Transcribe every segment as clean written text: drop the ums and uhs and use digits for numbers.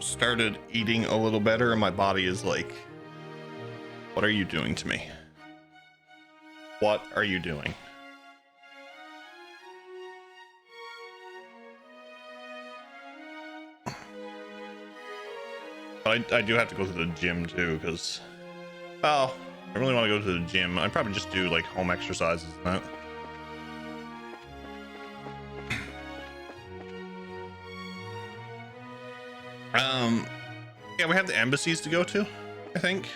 started eating a little better, and my body is like, what are you doing to me? What are you doing? But I do have to go to the gym too, because, well, I really want to go to the gym. I'd probably just do like home exercises and that. Yeah, we have the embassies to go to, I think.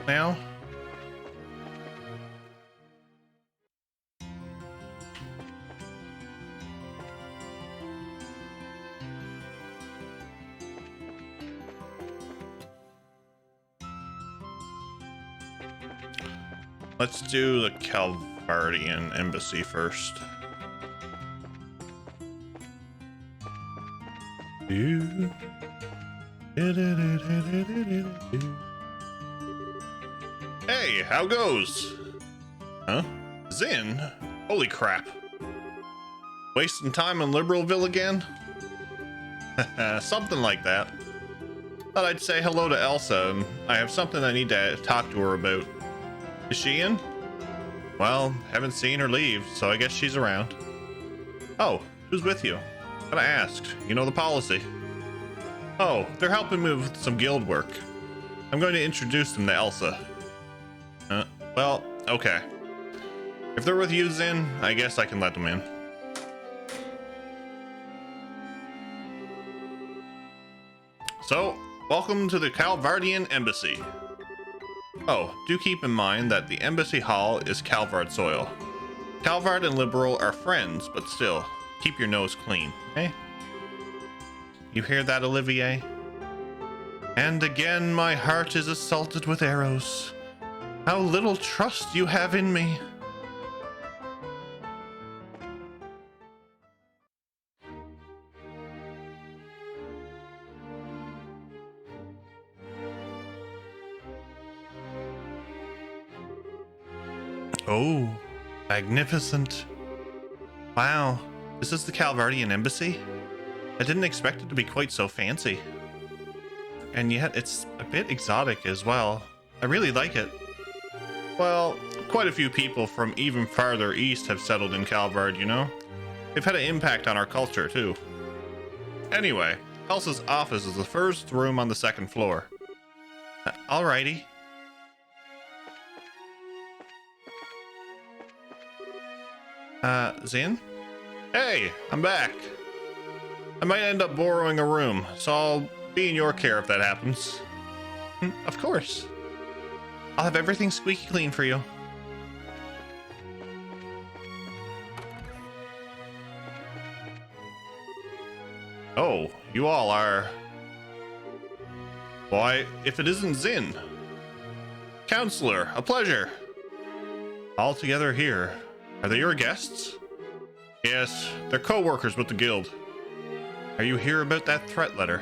Now. Let's do the Calvardian embassy first. Hey, how goes? Huh? Zin? Holy crap. Wasting time in Liberalville again? Something like that. Thought I'd say hello to Elsa, and I have something I need to talk to her about. Is she in? Well, haven't seen her leave, so I guess she's around. Oh, who's with you? Gotta ask. You know the policy. Oh, they're helping me with some guild work. I'm going to introduce them to Elsa. Well, okay. If they're with you, Zin, I guess I can let them in. So, welcome to the Calvardian Embassy. Oh, do keep in mind that the embassy hall is Calvard soil. Calvard and Liberal are friends, but still, keep your nose clean, eh? You hear that, Olivier? And again, my heart is assaulted with arrows. How little trust you have in me. Oh, magnificent. Wow, this is the Calvardian Embassy? I didn't expect it to be quite so fancy. And yet it's a bit exotic as well. I really like it. Well, quite a few people from even farther east have settled in Calvard, you know? They've had an impact on our culture too. Anyway, Elsa's office is the first room on the second floor. Alrighty. Zin? Hey, I'm back. I might end up borrowing a room, so I'll be in your care if that happens. Of course. I'll have everything squeaky clean for you. Oh, you all are... Why, if it isn't Zin. Counselor, a pleasure. All together here. Are they your guests? Yes, they're co-workers with the guild. Are you here about that threat letter?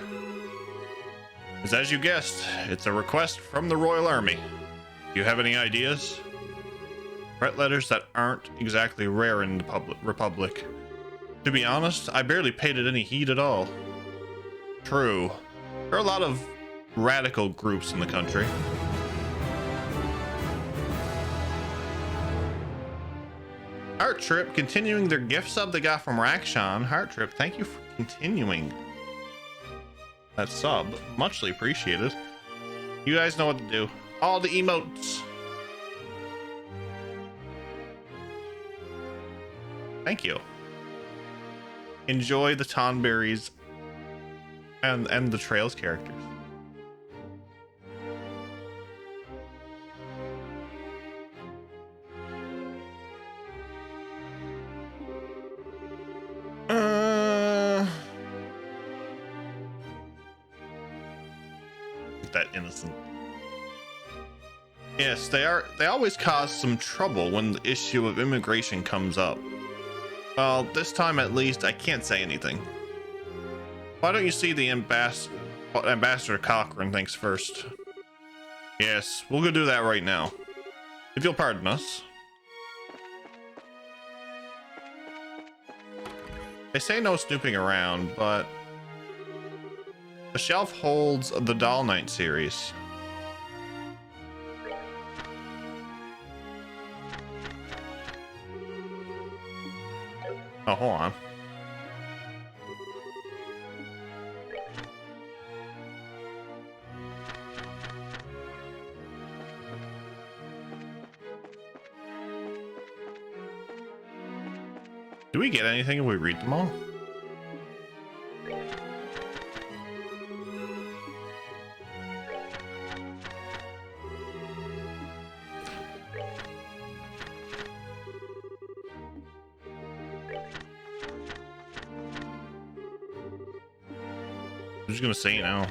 As you guessed, it's a request from the Royal Army. Do you have any ideas? Threat letters that aren't exactly rare in the Republic. To be honest, I barely paid it any heed at all. True. There are a lot of radical groups in the country. Heart Trip continuing their gift sub they got from Rakshan. Heart Trip, thank you for continuing that sub. Muchly appreciated. You guys know what to do. All the emotes. Thank you. Enjoy the Tonberries and the Trails characters. That innocent. Yes, they always cause some trouble when the issue of immigration comes up. Well, this time at least I can't say anything. Why don't you see the Ambassador Cochrane things first? Yes, we'll go do that right now. If you'll pardon us. They say no snooping around, but The shelf holds the Doll Knight series. Oh, hold on. Do we get anything if we read them all? I'm just gonna say now.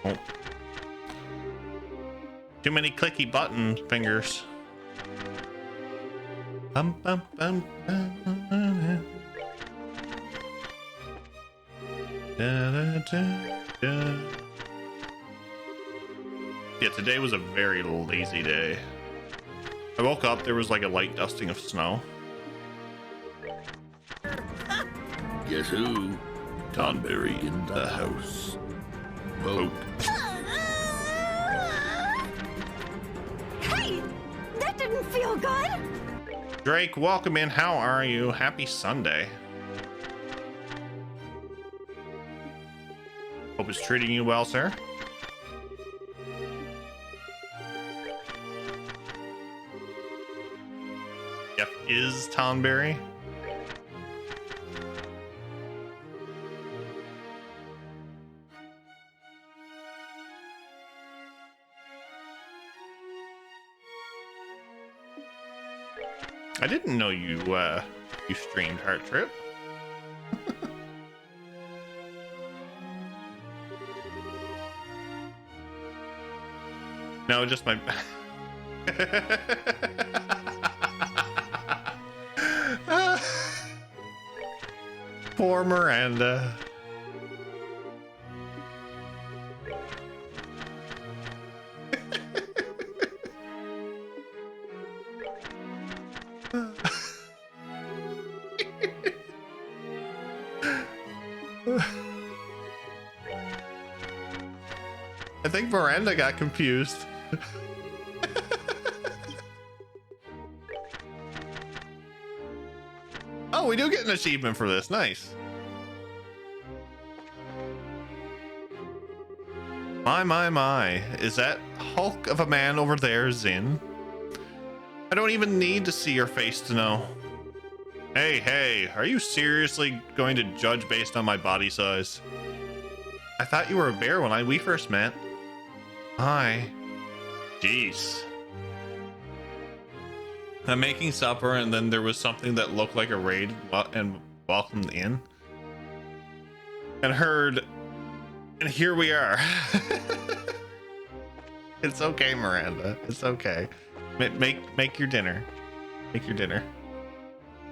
Oh. Too many clicky button fingers. Bum, bum, bum, bum. Da, da, da, da. Yeah, today was a very lazy day. I woke up, there was like a light dusting of snow. Guess who? Tonberry in the house. Poke. Hey! That didn't feel good! Drake, welcome in. How are you? Happy Sunday. Hope it's treating you well, sir. Yep, is Tonberry. I didn't know you streamed Heart Trip. No, just my poor Miranda. I think Miranda got confused. Oh, we do get an achievement for this. Nice. My. Is that hulk of a man over there, Zin? I don't even need to see your face to know. Hey, are you seriously going to judge based on my body size? I thought you were a bear when we first met. Hi. Jeez. I'm making supper and then there was something that looked like a raid and welcomed in. And heard, and here we are. It's okay, Miranda. It's okay. Make your dinner. Make your dinner.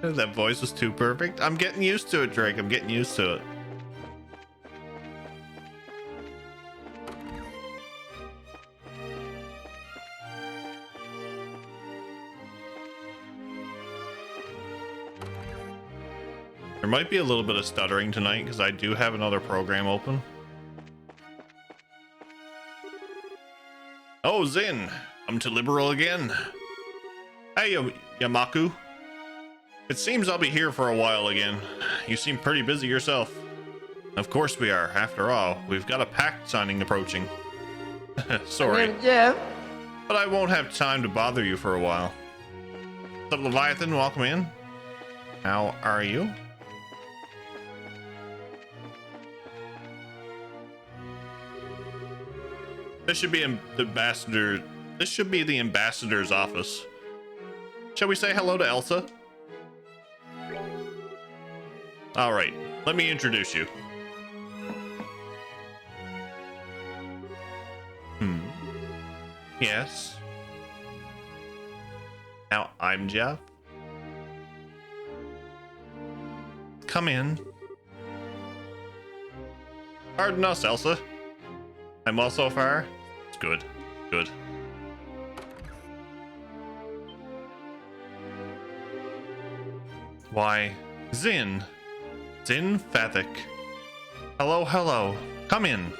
That voice was too perfect. I'm getting used to it, Drake. I'm getting used to it. There might be a little bit of stuttering tonight because I do have another program open. Oh, Zin, I'm to Liberal again. Hey, Yamaku. It seems I'll be here for a while again. You seem pretty busy yourself. Of course we are. After all, we've got a pact signing approaching. Sorry. Yeah. But I won't have time to bother you for a while. What's up, Leviathan? Welcome in. How are you? This should be the ambassador. This should be the ambassador's office. Shall we say hello to Elsa? All right, let me introduce you. Yes. Now I'm Jeff. Come in. Pardon us, Elsa. I'm well so far. It's good. Good. Why, Zin Fathik. Hello, hello. Come in.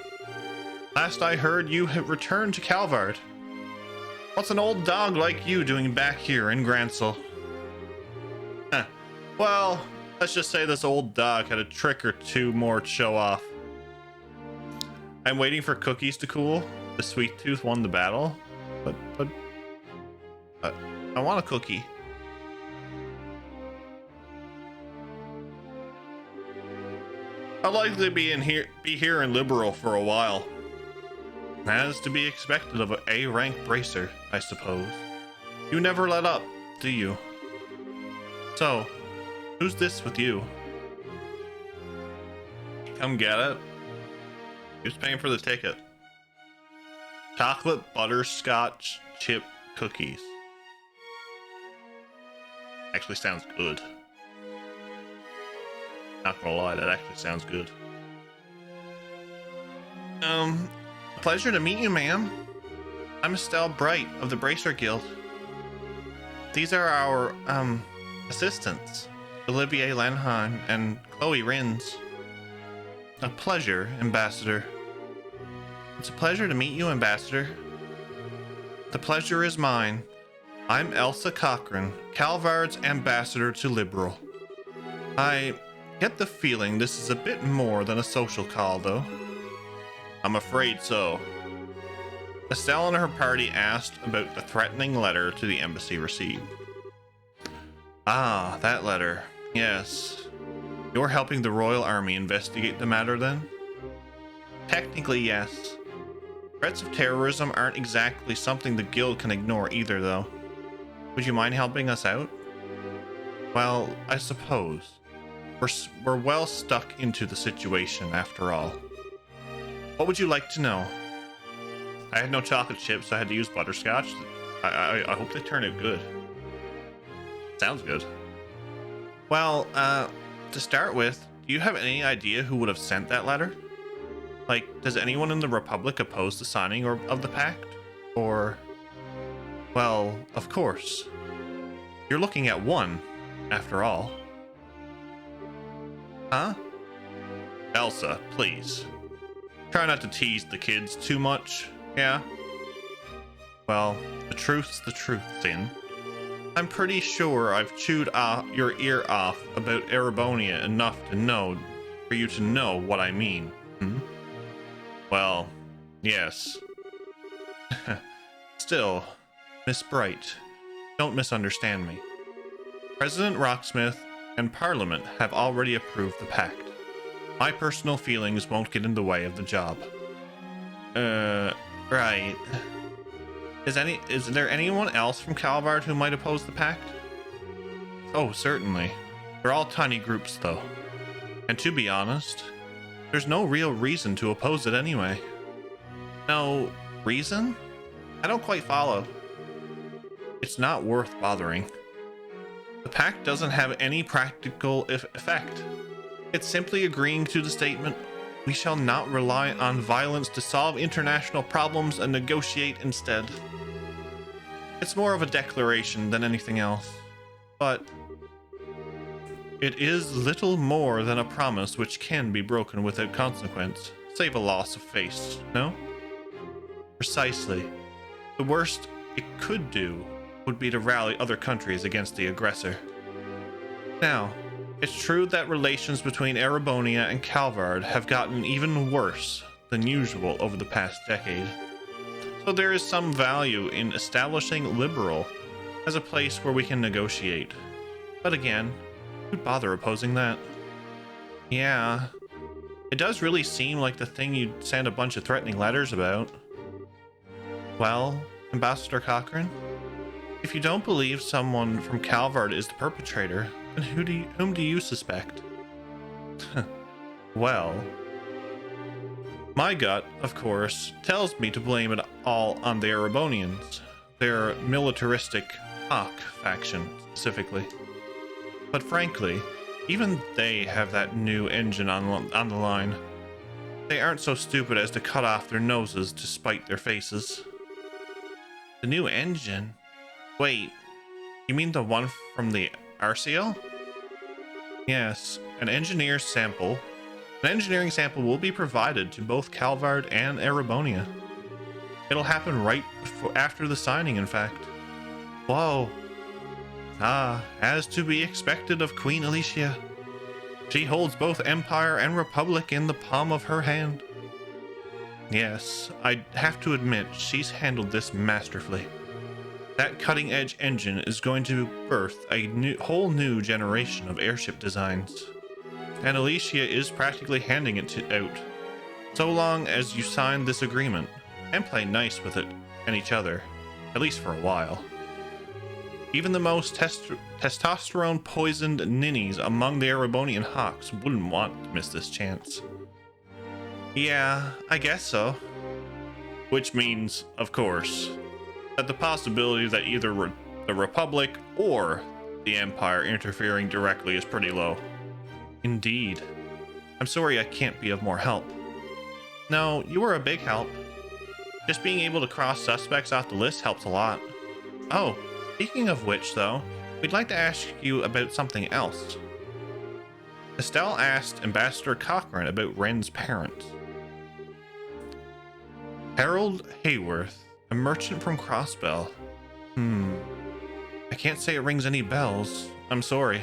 Last I heard, you have returned to Calvard. What's an old dog like you doing back here in Gransel? Well, let's just say this old dog had a trick or two more to show off. I'm waiting for cookies to cool. The sweet tooth won the battle, but I want a cookie. I'd likely be here in Liberal for a while. As to be expected of an A-rank bracer, I suppose. You never let up, do you? So, who's this with you? Come get it. Who's paying for the ticket? Chocolate butterscotch chip cookies. Actually sounds good. Not gonna lie, that actually sounds good. Pleasure to meet you, ma'am. I'm Estelle Bright of the Bracer Guild. These are our, assistants, Olivier Lenheim and Chloe Rins. A pleasure, Ambassador. It's a pleasure to meet you, Ambassador. The pleasure is mine. I'm Elsa Cochran, Calvard's ambassador to Liberal. I get the feeling this is a bit more than a social call, though. I'm afraid so. Estelle and her party asked about the threatening letter to the embassy received. Ah, that letter. Yes. You're helping the Royal Army investigate the matter, then? Technically, yes. Threats of terrorism aren't exactly something the Guild can ignore either, though. Would you mind helping us out? Well, I suppose. We're well stuck into the situation, after all. What would you like to know? I had no chocolate chips, so I had to use butterscotch. I hope they turn out good. Sounds good. Well, to start with, do you have any idea who would have sent that letter? Like, does anyone in the Republic oppose the signing of the pact? Or... well, of course. You're looking at one, after all. Huh? Elsa, please. Try not to tease the kids too much, yeah? Well, the truth's the truth, Sin. I'm pretty sure I've chewed your ear off about Erebonia enough to know, for you to know what I mean. Hmm? Well, yes. Still, Miss Bright, don't misunderstand me. President Rocksmith and Parliament have already approved the pact. My personal feelings won't get in the way of the job. Right. Is there anyone else from Calvard who might oppose the pact? Oh, certainly. They're all tiny groups, though. And to be honest, there's no real reason to oppose it anyway. No reason? I don't quite follow. It's not worth bothering. The pact doesn't have any practical effect. It's simply agreeing to the statement, we shall not rely on violence to solve international problems and negotiate instead. It's more of a declaration than anything else, but it is little more than a promise which can be broken without consequence, save a loss of face, no? Precisely. The worst it could do would be to rally other countries against the aggressor. Now, it's true that relations between Erebonia and Calvard have gotten even worse than usual over the past decade. So there is some value in establishing Liberal as a place where we can negotiate. But again, who'd bother opposing that? Yeah, it does really seem like the thing you'd send a bunch of threatening letters about. Well, Ambassador Cochran, if you don't believe someone from Calvard is the perpetrator, then whom do you suspect? Well, my gut, of course, tells me to blame it all on the Erebonians, their militaristic Hawk faction specifically. But frankly, even they have that new engine on the line. They aren't so stupid as to cut off their noses to spite their faces. The new engine? Wait, you mean the one from the RCL? Yes, an engineer's sample An engineering sample will be provided to both Calvard and Erebonia. It'll happen right after the signing, in fact. Whoa. Ah, as to be expected of Queen Alicia. She holds both Empire and Republic in the palm of her hand. Yes, I have to admit, she's handled this masterfully. That cutting-edge engine is going to birth a whole new generation of airship designs. And Alicia is practically handing it out. So long as you sign this agreement and play nice with it and each other, at least for a while. Even the most testosterone-poisoned ninnies among the Erebonian Hawks wouldn't want to miss this chance. Yeah, I guess so. Which means, of course, that the possibility that either the Republic or the Empire interfering directly is pretty low. Indeed. I'm sorry I can't be of more help. No, you were a big help. Just being able to cross suspects off the list helps a lot. Oh, speaking of which, though, we'd like to ask you about something else. Estelle asked Ambassador Cochrane about Ren's parents. Harold Hayworth, a merchant from Crossbell. I can't say it rings any bells. I'm sorry.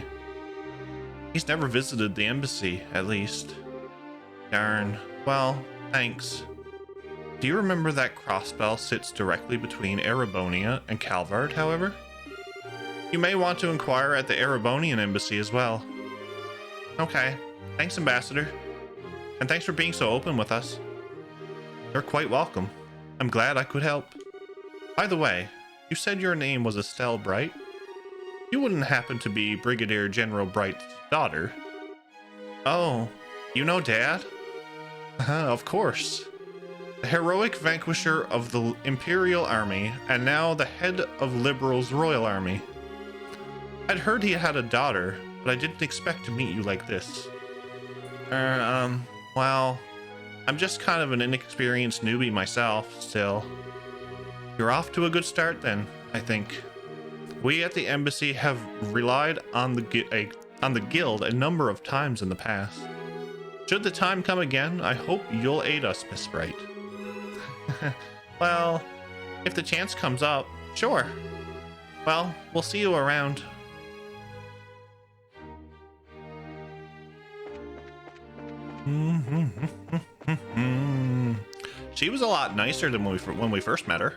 He's never visited the embassy, at least. Darn. Well, thanks. Do you remember that Crossbell sits directly between Erebonia and Calvard, however? You may want to inquire at the Erebonian embassy as well. Okay. Thanks, Ambassador. And thanks for being so open with us. You're quite welcome. I'm glad I could help. By the way, you said your name was Estelle Bright? You wouldn't happen to be Brigadier General Bright's daughter? Oh, you know Dad? Of course. The heroic vanquisher of the Imperial Army, and now the head of Liberal's Royal Army. I'd heard he had a daughter, but I didn't expect to meet you like this. Well, I'm just kind of an inexperienced newbie myself, still. You're off to a good start then, I think. We at the embassy have relied on the guild a number of times in the past. Should the time come again, I hope you'll aid us, Miss Bright. Well, if the chance comes up, sure. Well, we'll see you around. She was a lot nicer than when we first met her.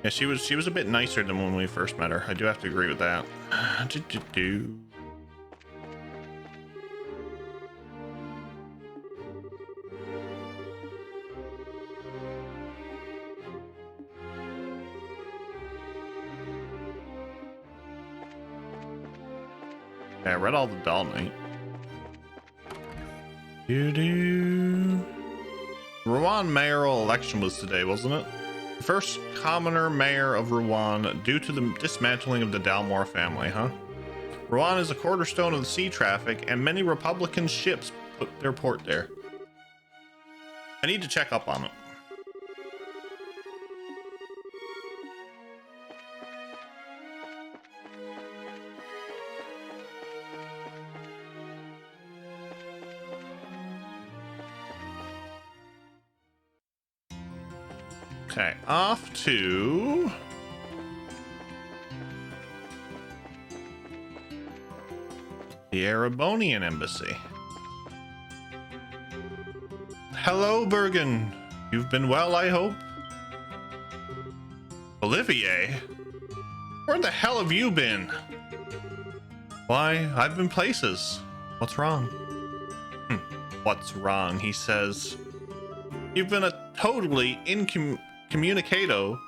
Yeah, she was a bit nicer than when we first met her. I do have to agree with that. Yeah, I read all the Doll Knight. Rouen mayoral election was today, wasn't it? The first commoner mayor of Rouen due to the dismantling of the Dalmore family, huh? Rouen is a cornerstone of the sea traffic, and many Republican ships put their port there. I need to check up on it. Okay, off to the Erebonian embassy. Hello, Bergen. You've been well, I hope? Olivier? Where the hell have you been? Why, I've been places. What's wrong? What's wrong, he says. You've been a totally incommunicado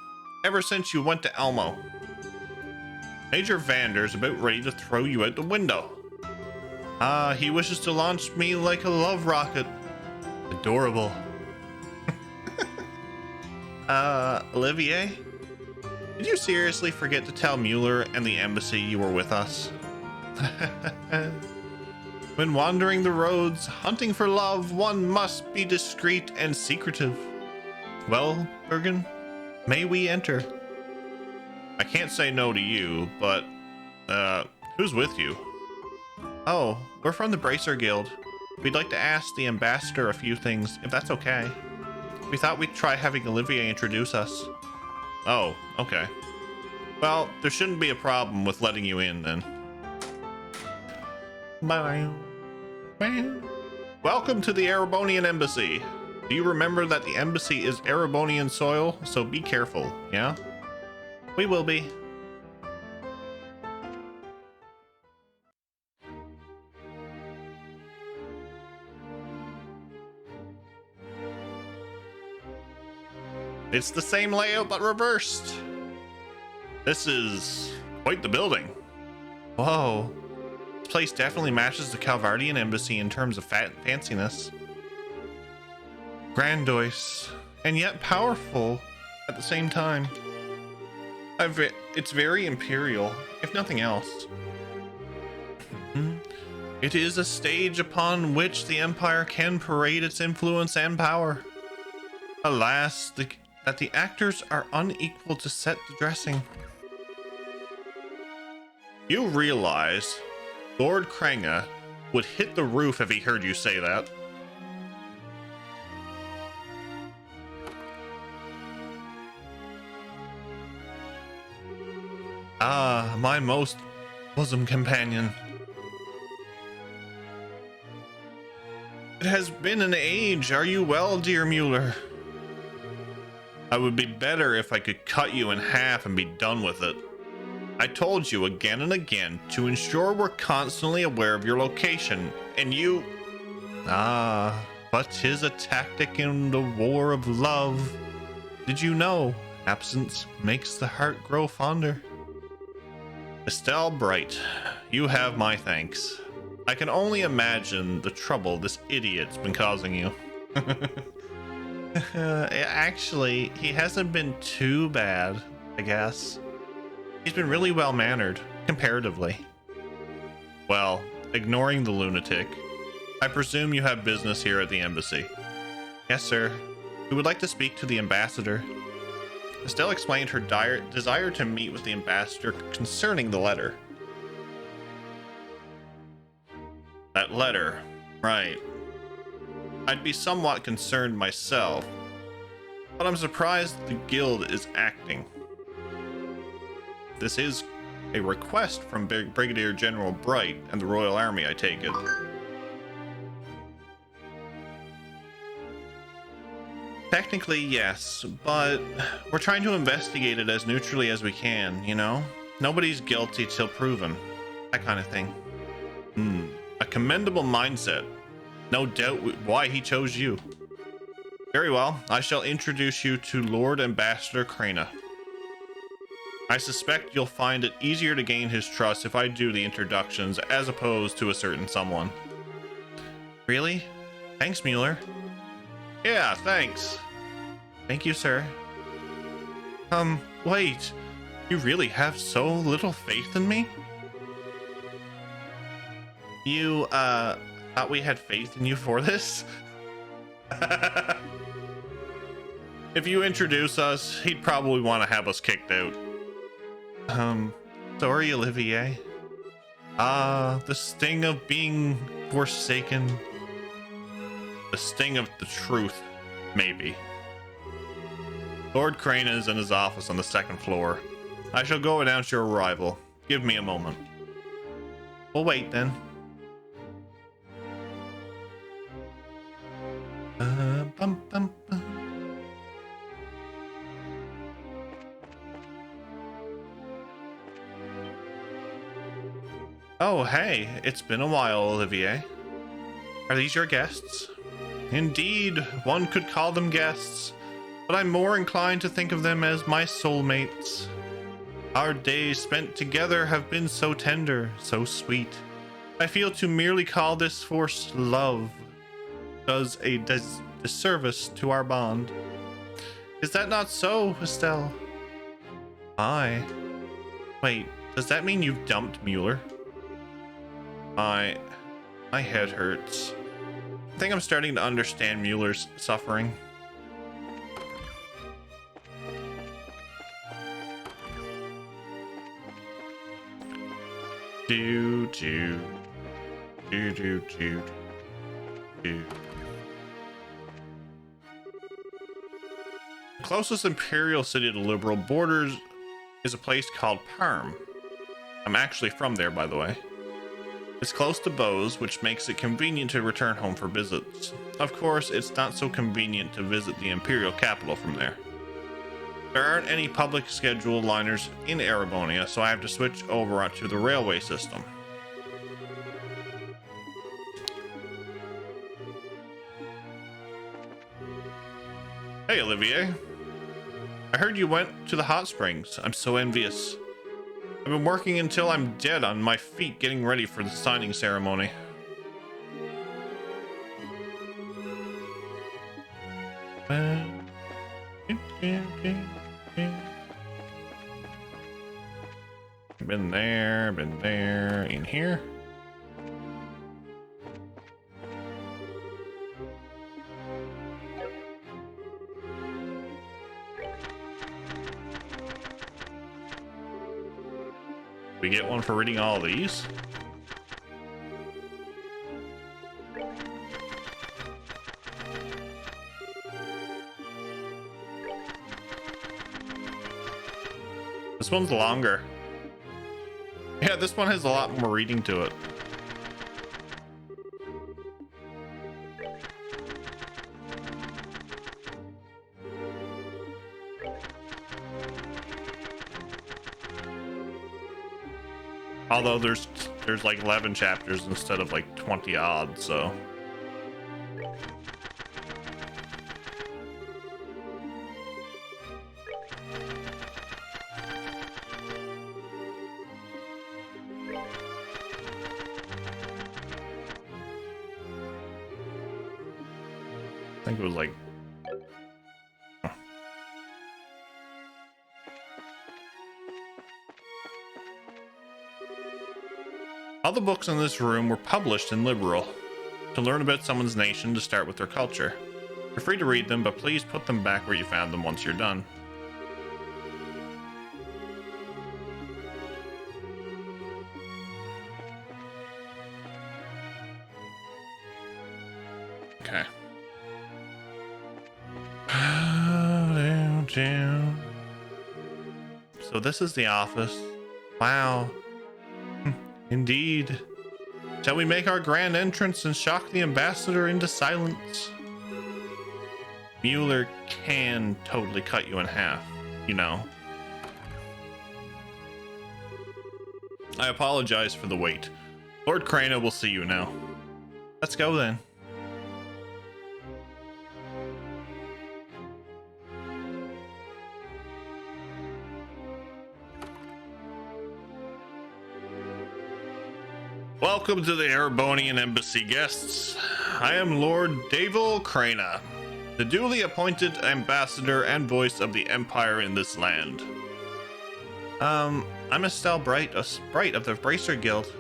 ever since you went to Elmo. Major Vander's about ready to throw you out the window. He wishes to launch me like a love rocket. Adorable. Olivier? Did you seriously forget to tell Mueller and the embassy you were with us? When wandering the roads, hunting for love, one must be discreet and secretive. Well, Bergen, may we enter? I can't say no to you, but, who's with you? Oh, we're from the Bracer Guild. We'd like to ask the ambassador a few things, if that's okay. We thought we'd try having Olivier introduce us. Oh, okay. Well, there shouldn't be a problem with letting you in, then. Bye. Welcome to the Erebonian Embassy. Do you remember that the embassy is Erebonian soil? So be careful, yeah? We will be. It's the same layout but reversed. This is quite the building. Whoa. This place definitely matches the Calvardian Embassy in terms of fanciness. Grandiose, and yet powerful at the same time. It's very imperial, if nothing else. It is a stage upon which the Empire can parade its influence and power. Alas, that the actors are unequal to set the dressing. You realize Lord Kranga would hit the roof if he heard you say that. Ah, my most bosom companion. It has been an age. Are you well, dear Mueller? I would be better if I could cut you in half and be done with it. I told you again and again to ensure we're constantly aware of your location, and you... Ah, but 'tis a tactic in the war of love. Did you know absence makes the heart grow fonder? Estelle Bright, you have my thanks. I can only imagine the trouble this idiot's been causing you. Actually, he hasn't been too bad, I guess. He's been really well-mannered, comparatively. Well, ignoring the lunatic, I presume you have business here at the embassy. Yes, sir. We would like to speak to the ambassador. Estelle explained her desire to meet with the ambassador concerning the letter. That letter, right. I'd be somewhat concerned myself, but I'm surprised the guild is acting. This is a request from Brigadier General Bright and the Royal Army, I take it. Technically, yes, but we're trying to investigate it as neutrally as we can, you know? Nobody's guilty till proven. That kind of thing. A commendable mindset. No doubt why he chose you. Very well, I shall introduce you to Lord Ambassador Krana. I suspect you'll find it easier to gain his trust if I do the introductions as opposed to a certain someone. Really? Thanks, Mueller. Yeah, thanks. Thank you, sir. Wait. You really have so little faith in me? You, thought we had faith in you for this? If you introduce us, he'd probably want to have us kicked out. Sorry, Olivier. The sting of being forsaken. The sting of the truth, maybe. Lord Crane is in his office on the second floor. I shall go announce your arrival. Give me a moment. We'll wait then. Bum, bum, bum. Oh, hey, it's been a while, Olivier. Are these your guests? Indeed, one could call them guests, but I'm more inclined to think of them as my soulmates. Our days spent together have been so tender, so sweet. I feel to merely call this force love does a disservice to our bond. Is that not so, Estelle? Hi. Wait, does that mean you've dumped Mueller? My head hurts. I think I'm starting to understand Mueller's suffering. Do. Closest imperial city to Liberal borders is a place called Parm. I'm actually from there, by the way. It's close to Bose, which makes it convenient to return home for visits. Of course, it's not so convenient to visit the imperial capital from there. There aren't any public scheduled liners in Erebonia, so I have to switch over onto the railway system. Hey, Olivier. I heard you went to the hot springs. I'm so envious. I've been working until I'm dead on my feet getting ready for the signing ceremony. Been there, in here. We get one for reading all these. This one's longer. Yeah, this one has a lot more reading to it. Although there's like 11 chapters instead of like 20 odd, so. I think it was like all the books in this room were published in Liberal. To learn about someone's nation, to start with their culture. You're free to read them, but please put them back where you found them once you're done. Okay. So this is the office. Wow. Indeed. Shall we make our grand entrance and shock the ambassador into silence? Mueller can totally cut you in half, you know. I apologize for the wait. Lord Crana will see you now. Let's go then. Welcome to the Erebonian Embassy guests. I am Lord Davil Crana, the duly appointed ambassador and voice of the Empire in this land. I'm Estelle Bright, a sprite of the Bracer Guild.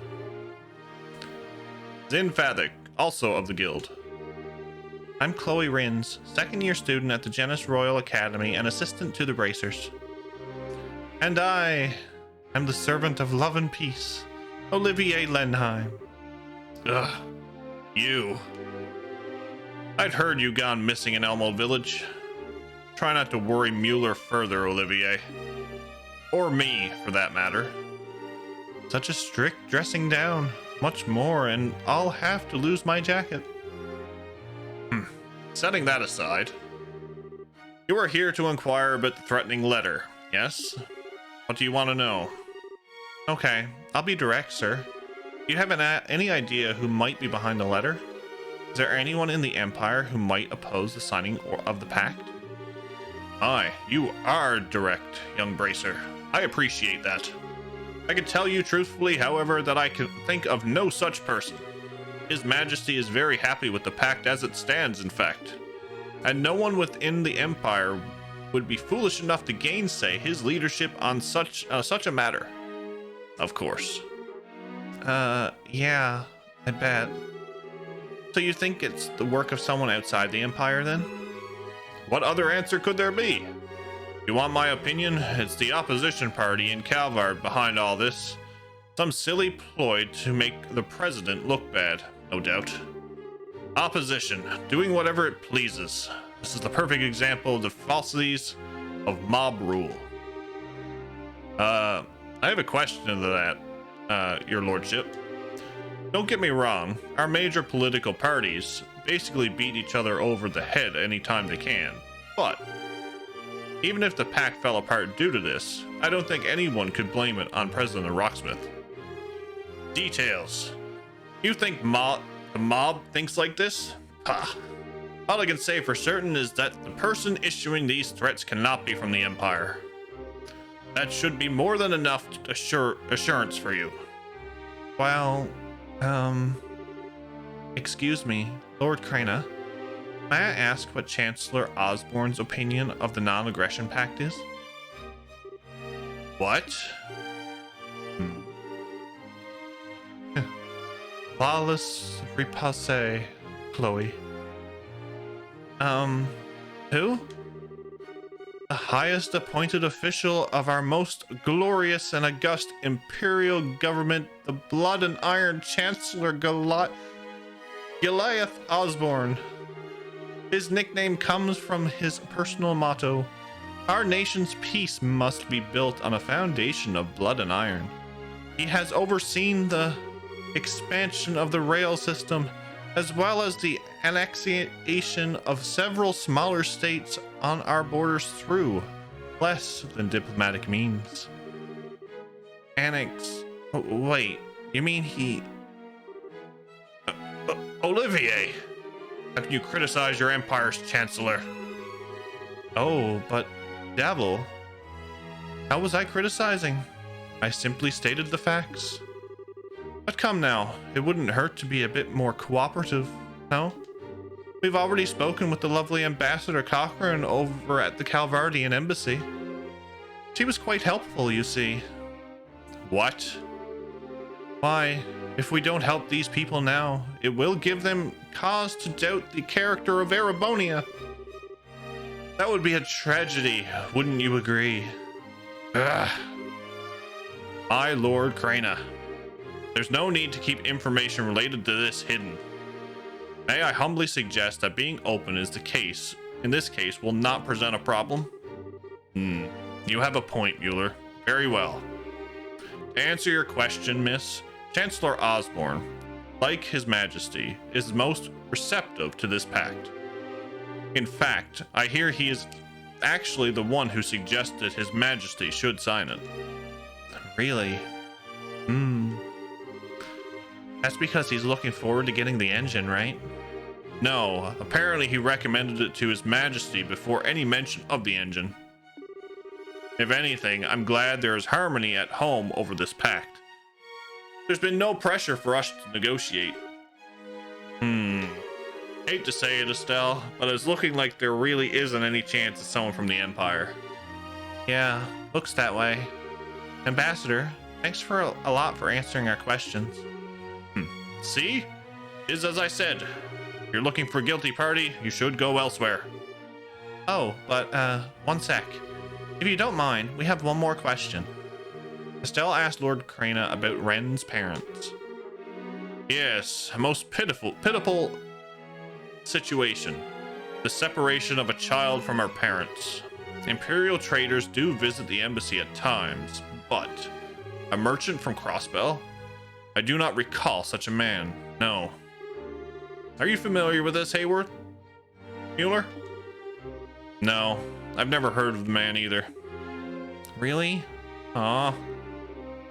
Zin Fathik, also of the Guild. I'm Chloe Rins, second-year student at the Genis Royal Academy and assistant to the Bracers. And I am the servant of love and peace, Olivier Lenheim. Ugh, you. I'd heard you gone missing in Elmold Village. Try not to worry Mueller further, Olivier. Or me, for that matter. Such a strict dressing down. Much more, and I'll have to lose my jacket. Setting that aside, you are here to inquire about the threatening letter, yes? What do you want to know? Okay, I'll be direct, sir. Do you have any idea who might be behind the letter? Is there anyone in the Empire who might oppose the signing of the pact? Aye, you are direct, young Bracer. I appreciate that. I can tell you truthfully, however, that I can think of no such person. His Majesty is very happy with the pact as it stands, in fact. And no one within the Empire would be foolish enough to gainsay his leadership on such a matter. Of course. Yeah, I bet. So you think it's the work of someone outside the Empire, then? What other answer could there be? You want my opinion? It's the opposition party in Calvard behind all this. Some silly ploy to make the president look bad, no doubt. Opposition, doing whatever it pleases. This is the perfect example of the falsities of mob rule. I have a question to that, your lordship. Don't get me wrong, our major political parties basically beat each other over the head anytime they can. But even if the pact fell apart due to this, I don't think anyone could blame it on President Rocksmith. Details. You think the mob thinks like this? Ha. All I can say for certain is that the person issuing these threats cannot be from the Empire. That should be more than enough assurance for you. Well, excuse me, Lord Crana. May I ask what Chancellor Osborne's opinion of the non-aggression pact is? What? Lawless riposte, Chloe. Who? The highest appointed official of our most glorious and august imperial government, the Blood and Iron Chancellor Goliath Osborne. His nickname comes from his personal motto: our nation's peace must be built on a foundation of blood and iron. He has overseen the expansion of the rail system, as well as the annexation of several smaller states on our borders through less than diplomatic means. Wait, you mean he... Olivier! How can you criticize your empire's chancellor? Oh, but Devil, how was I criticizing? I simply stated the facts. But come now, it wouldn't hurt to be a bit more cooperative, no? We've already spoken with the lovely Ambassador Cochrane over at the Calvardian Embassy. She was quite helpful, you see. What? Why, if we don't help these people now, it will give them cause to doubt the character of Erebonia. That would be a tragedy, wouldn't you agree? Ugh. My Lord Crana, there's no need to keep information related to this hidden. May I humbly suggest that being open in this case, will not present a problem? You have a point, Mueller. Very well. To answer your question, Miss, Chancellor Osborne, like His Majesty, is most receptive to this pact. In fact, I hear he is actually the one who suggested His Majesty should sign it. Really? That's because he's looking forward to getting the engine, right? No, apparently he recommended it to His Majesty before any mention of the engine. If anything, I'm glad there is harmony at home over this pact. There's been no pressure for us to negotiate. Hate to say it, Estelle, but it's looking like there really isn't any chance of someone from the Empire. Yeah, looks that way. Ambassador, thanks for a lot for answering our questions. See? Is as I said. If you're looking for a guilty party, you should go elsewhere. Oh, but, one sec. If you don't mind, we have one more question. Estelle asked Lord Crana about Ren's parents. Yes, a most pitiful situation. The separation of a child from her parents. Imperial traders do visit the embassy at times, but a merchant from Crossbell? I do not recall such a man, no. Are you familiar with this, Hayworth? Mueller? No, I've never heard of the man either. Really? Aw.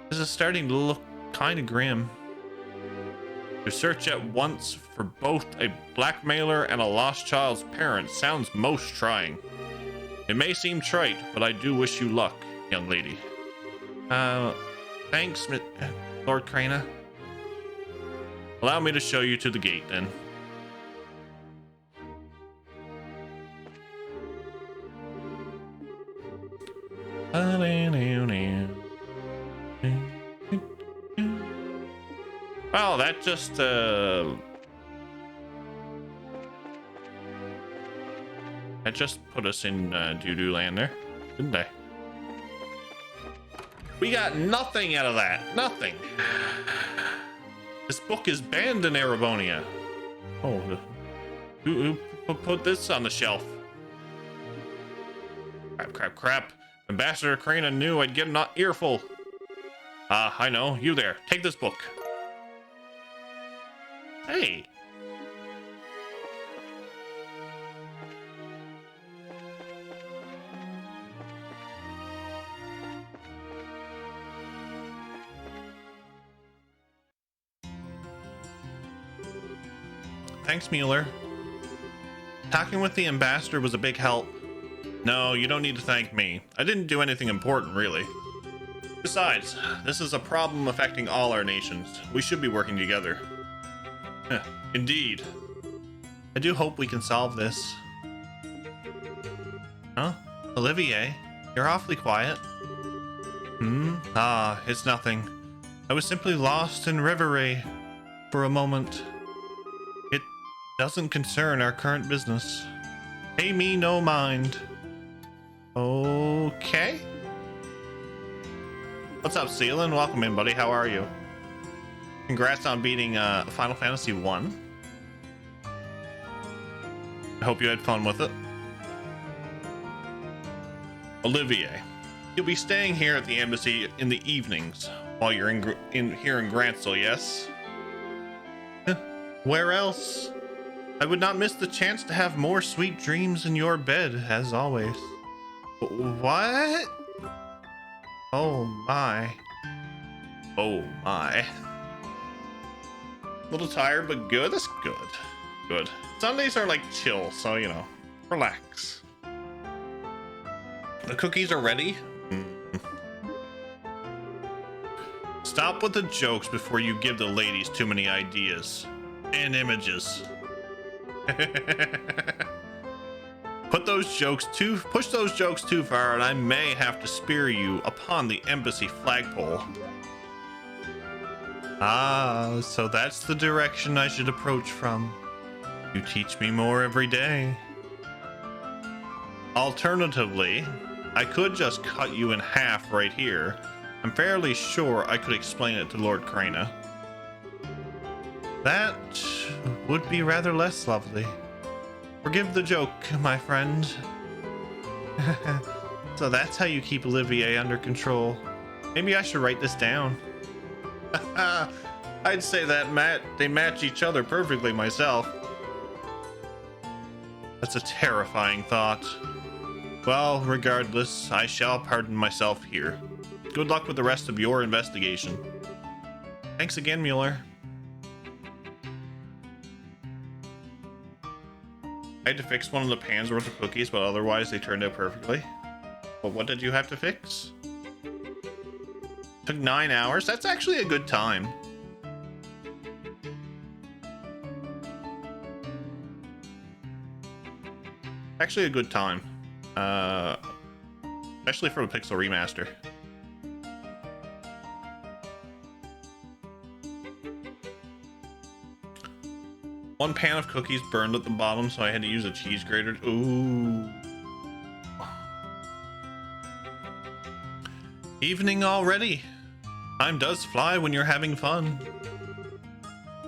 This is starting to look kind of grim. To search at once for both a blackmailer and a lost child's parents sounds most trying. It may seem trite, but I do wish you luck, young lady. Thanks, Lord Crana. Allow me to show you to the gate, then. Well, that just put us in doo-doo land there, didn't they? We got nothing out of that. Nothing. This book is banned in Erebonia. Oh, who put this on the shelf? Crap. Ambassador Crana knew I'd get an earful. I know. You there. Take this book. Hey. Thanks, Mueller. Talking with the ambassador was a big help. No, you don't need to thank me. I didn't do anything important, really. Besides, this is a problem affecting all our nations. We should be working together. Indeed. I do hope we can solve this. Huh? Olivier, you're awfully quiet. It's nothing. I was simply lost in reverie for a moment. It doesn't concern our current business. Pay me no mind. Okay. What's up, Sealan? Welcome in, buddy. How are you? Congrats on beating Final Fantasy 1. I hope you had fun with it. Olivier, you'll be staying here at the embassy in the evenings while you're here in Grantsel, yes? Where else? I would not miss the chance to have more sweet dreams in your bed, as always. What? Oh my. Oh my. A little tired, but good. That's good. Good. Sundays are like chill, so you know, relax. The cookies are ready. Stop with the jokes before you give the ladies too many ideas and images. Push those jokes too far, and I may have to spear you upon the embassy flagpole. Ah, so that's the direction I should approach from. You teach me more every day. Alternatively, I could just cut you in half right here. I'm fairly sure I could explain it to Lord Crana. That would be rather less lovely. Forgive the joke, my friend. So that's how you keep Olivier under control. Maybe I should write this down. I'd say that they match each other perfectly myself. That's a terrifying thought. Well, regardless, I shall pardon myself here. Good luck with the rest of your investigation. Thanks again, Mueller. I had to fix one of the pans worth of cookies, but otherwise they turned out perfectly. But what did you have to fix? Took 9 hours? That's actually a good time. Actually a good time. Especially for the Pixel Remaster. One pan of cookies burned at the bottom, so I had to use a cheese grater. Ooh. Evening already. Time does fly when you're having fun.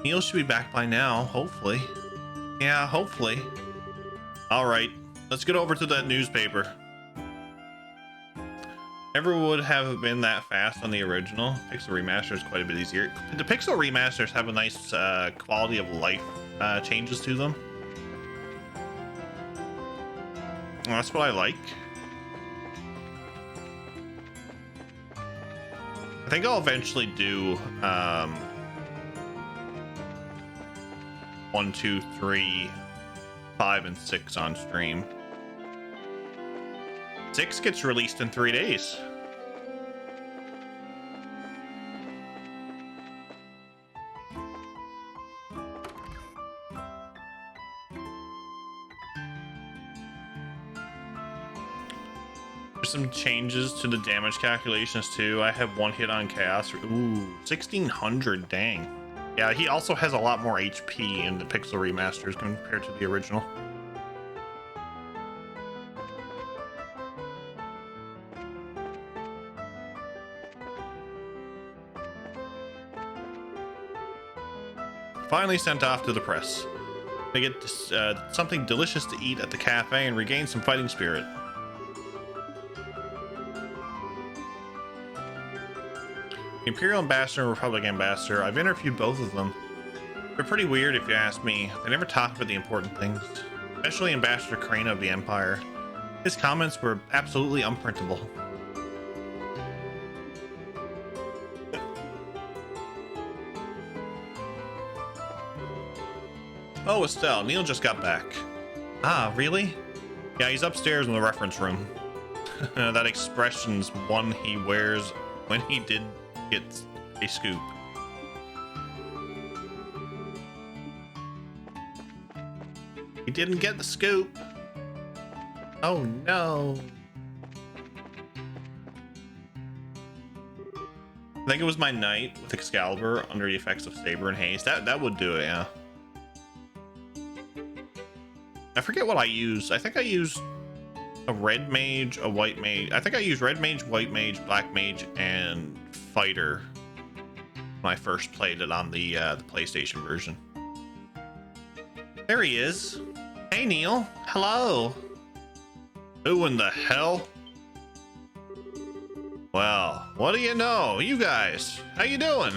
Neil should be back by now, hopefully. Yeah, hopefully. Alright, let's get over to that newspaper. Never would have been that fast on the original. Pixel Remaster is quite a bit easier. The Pixel Remasters have a nice quality of life changes to them. And that's what I like. I think I'll eventually do 1, 2, 3, 5, and 6 on stream. 6 gets released in 3 days. There's some changes to the damage calculations too. I have 1 hit on chaos. Ooh, 1600, dang. Yeah, he also has a lot more HP in the Pixel remasters compared to the original. Finally sent off to the press. They get something delicious to eat at the cafe and regain some fighting spirit. Imperial Ambassador and Republic Ambassador, I've interviewed both of them. They're pretty weird if you ask me. They never talk about the important things, especially Ambassador Crane of the Empire. His comments were absolutely unprintable. Oh, Estelle, Neil just got back. Ah, really? Yeah, he's upstairs in the reference room. That expression's one he wears when he did get a scoop. He didn't get the scoop. Oh no. I think it was my knight with Excalibur under the effects of Saber and Haste. That would do it, yeah. I forget what I used. I think I used a red mage, a white mage. I think I used red mage, white mage, black mage, and fighter when I first played it on the PlayStation version. There he is. Hey Neil, hello. Who in the hell? Well, what do you know? You guys, how you doing?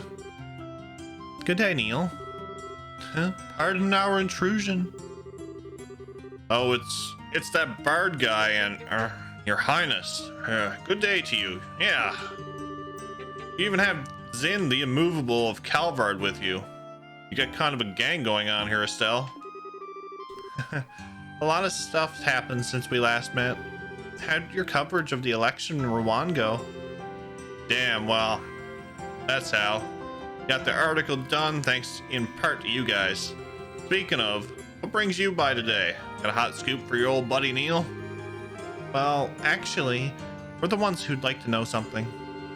Good day, Neil. Pardon our intrusion. Oh, it's that bard guy and your highness. Good day to you. Yeah. You even have Zin the immovable of Calvard with you. You got kind of a gang going on here, Estelle. A lot of stuff's happened since we last met. How'd your coverage of the election in Rouen go? Damn, well, that's how. Got the article done thanks in part to you guys. Speaking of, what brings you by today? Got a hot scoop for your old buddy Neil? Well, actually, we're the ones who'd like to know something.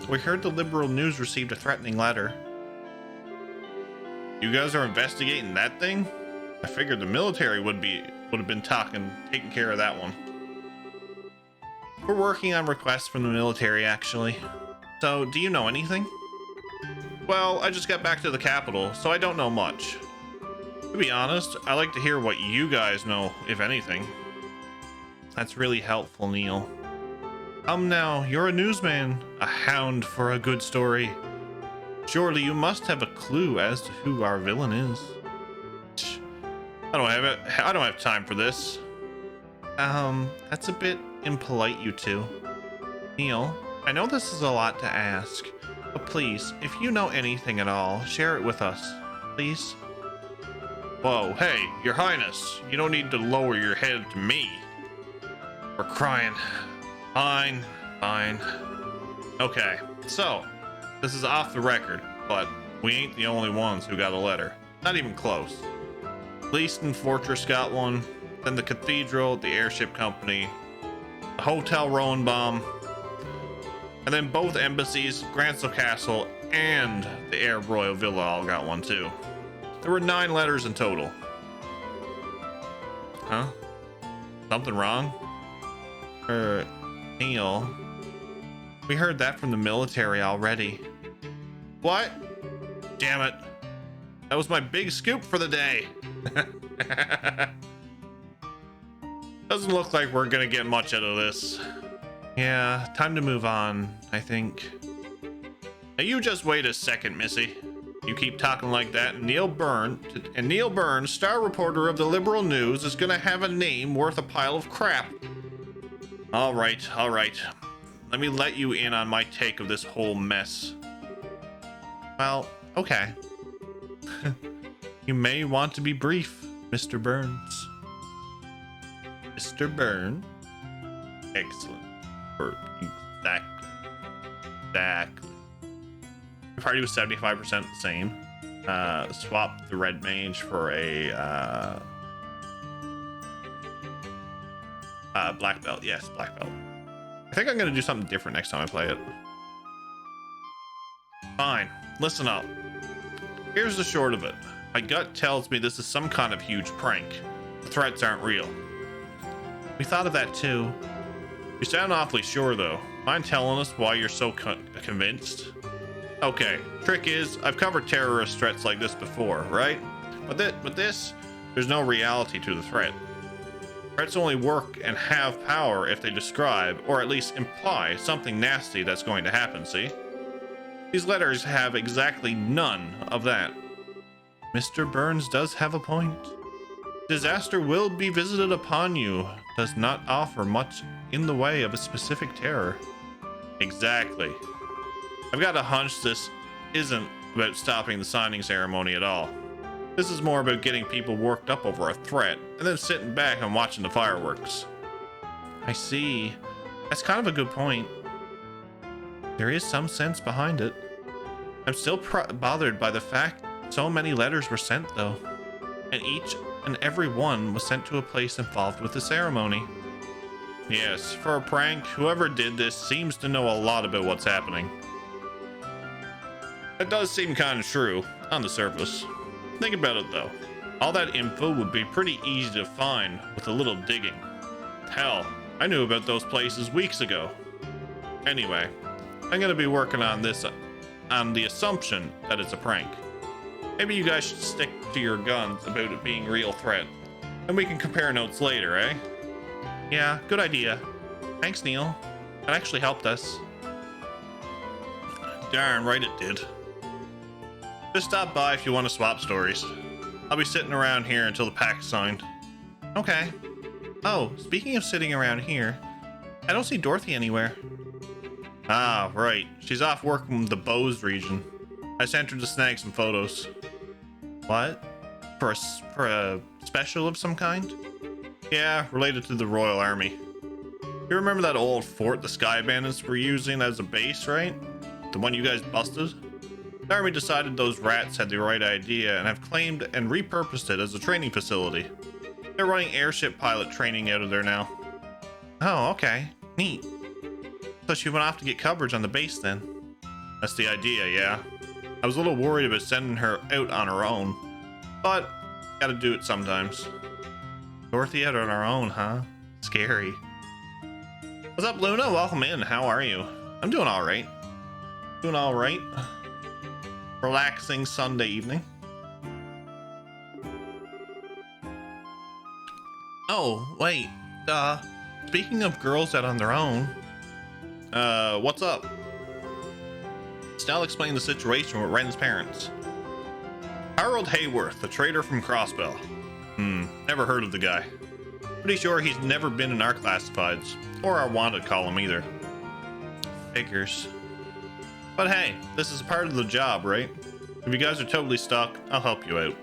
We heard the Liberal News received a threatening letter. You guys are investigating that thing? I figured the military would have been taking care of that one. We're working on requests from the military, actually. So, do you know anything? Well, I just got back to the capital, so I don't know much. To be honest, I like to hear what you guys know, if anything. That's really helpful, Neil. Now, you're a newsman, a hound for a good story. Surely you must have a clue as to who our villain is. I don't have time for this. That's a bit impolite, you two. Neil, I know this is a lot to ask, but please, if you know anything at all, share it with us, please. Whoa, hey, your highness, you don't need to lower your head to me. We're crying. Fine. Okay, so, this is off the record, but we ain't the only ones who got a letter. Not even close. Leaston Fortress got one, then the Cathedral, the Airship Company, the Hotel Rowanbaum, and then both embassies, Grancel Castle, and the Air Royal Villa all got one too. There were 9 letters in total. Huh? Something wrong? Neil, we heard that from the military already. What? Damn it. That was my big scoop for the day. Doesn't look like we're gonna get much out of this. Yeah, time to move on, I think. Now you just wait a second, Missy. You keep talking like that, and Neil Byrne, star reporter of the Liberal News, is gonna have a name worth a pile of crap. All right. Let me let you in on my take of this whole mess. Well, okay. You may want to be brief, Mr. Burns. Mr. Byrne? Excellent. Exactly. The party was 75% the same. Swap the red mage for a black belt. Yes, black belt. I think I'm gonna do something different next time I play it. Fine. Listen up. Here's the short of it. My gut tells me this is some kind of huge prank. The threats aren't real. We thought of that too. You sound awfully sure though. Mind telling us why you're so convinced? Okay, trick is, I've covered terrorist threats like this before, right? But this, there's no reality to the threat. Threats only work and have power if they describe, or at least imply, something nasty that's going to happen, see? These letters have exactly none of that. Mr. Burns does have a point. Disaster will be visited upon you does not offer much in the way of a specific terror. Exactly. I've got a hunch this isn't about stopping the signing ceremony at all. This is more about getting people worked up over a threat and then sitting back and watching the fireworks. I see. That's kind of a good point. There is some sense behind it. I'm still bothered by the fact so many letters were sent though, and each and every one was sent to a place involved with the ceremony. Yes, for a prank, whoever did this seems to know a lot about what's happening. That does seem kind of true on the surface. Think about it though. All that info would be pretty easy to find with a little digging. Hell, I knew about those places weeks ago. Anyway, I'm gonna be working on this on the assumption that it's a prank. Maybe you guys should stick to your guns about it being a real threat, and we can compare notes later, eh? Yeah, good idea. Thanks, Neil. That actually helped us. Darn right it did. Just stop by if you want to swap stories. I'll be sitting around here until the pack's signed. Okay. Oh, speaking of sitting around here, I don't see Dorothy anywhere. Ah, right. She's off working with the Bose region. I sent her to snag some photos. What? For a special of some kind? Yeah, related to the Royal Army. You remember that old fort the Sky Bandits were using as a base, right? The one you guys busted? The Army decided those rats had the right idea and have claimed and repurposed it as a training facility. They're running airship pilot training out of there now. Oh, okay. Neat. So she went off to get coverage on the base then? That's the idea, yeah. I was a little worried about sending her out on her own, but gotta do it sometimes. Dorothy out on her own, huh? Scary. What's up, Luna? Welcome in. How are you? I'm doing all right. Doing all right. Relaxing Sunday evening. Oh, wait. Speaking of girls out on their own, what's up? Snell explained the situation with Ren's parents. Harold Hayworth, a trader from Crossbell. Never heard of the guy. Pretty sure he's never been in our classifieds, or our wanted column either. Figures. But hey, this is part of the job, right? If you guys are totally stuck, I'll help you out.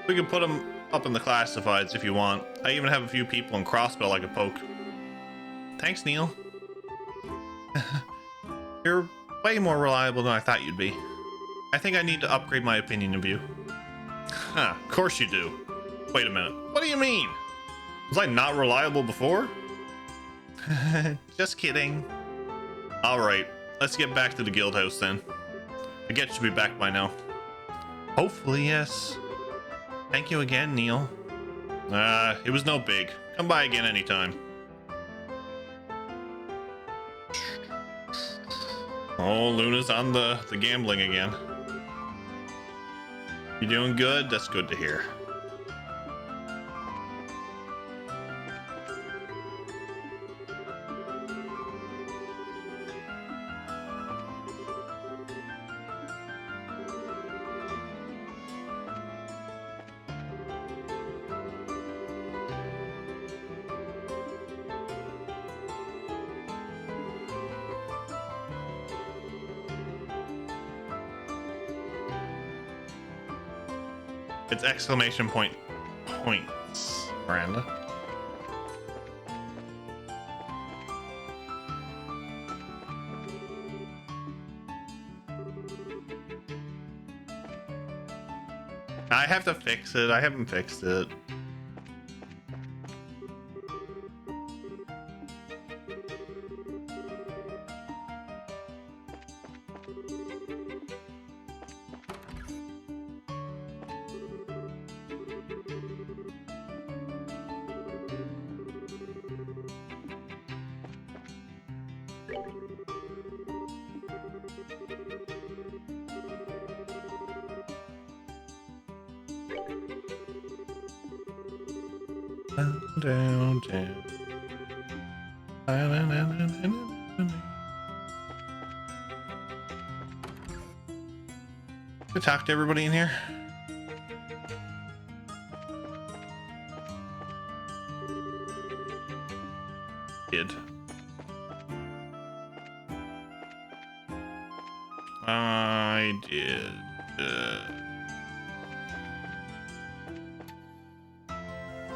We can put them up in the classifieds if you want. I even have a few people in Crossbell I could poke. Thanks, Neil. You're way more reliable than I thought you'd be. I think I need to upgrade my opinion of you. Huh, of course you do. Wait a minute. What do you mean? Was I not reliable before? Just kidding. Alright, let's get back to the guild house then. I guess you'll be back by now. Hopefully, yes. Thank you again, Neil. It was no big. Come by again anytime. Oh, Luna's on the gambling again. You doing good? That's good to hear. It's exclamation point points, Miranda. I have to fix it. I haven't fixed it. Down, down. Can I talk to everybody in here? Did. I did.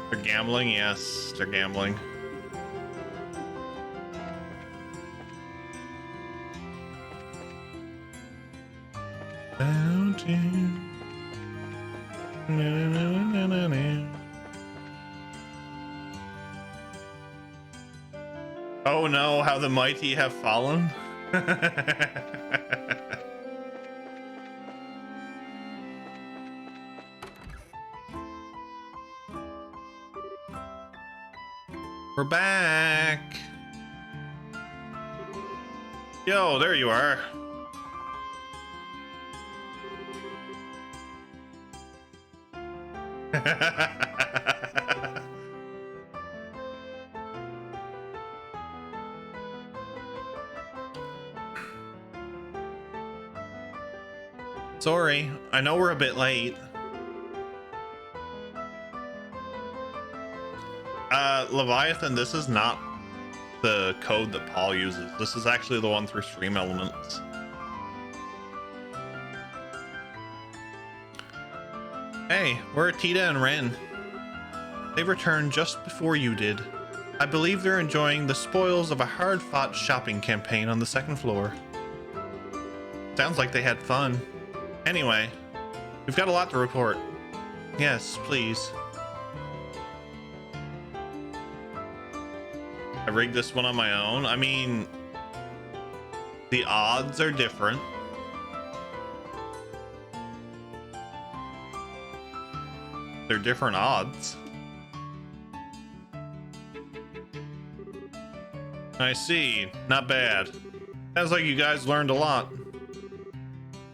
They're gambling? Yes, they're gambling. Oh no, how the mighty have fallen. We're back. Yo, there you are. Sorry, I know we're a bit late. Leviathan, this is not the code that Paul uses. This is actually the one through Stream Elements. Hey, where are Tita and Ren? They returned just before you did. I believe they're enjoying the spoils of a hard-fought shopping campaign on the second floor. Sounds like they had fun. Anyway, we've got a lot to report. Yes, please. I rigged this one on my own. I mean, the odds are different. They're different odds. I see. Not bad. Sounds like you guys learned a lot.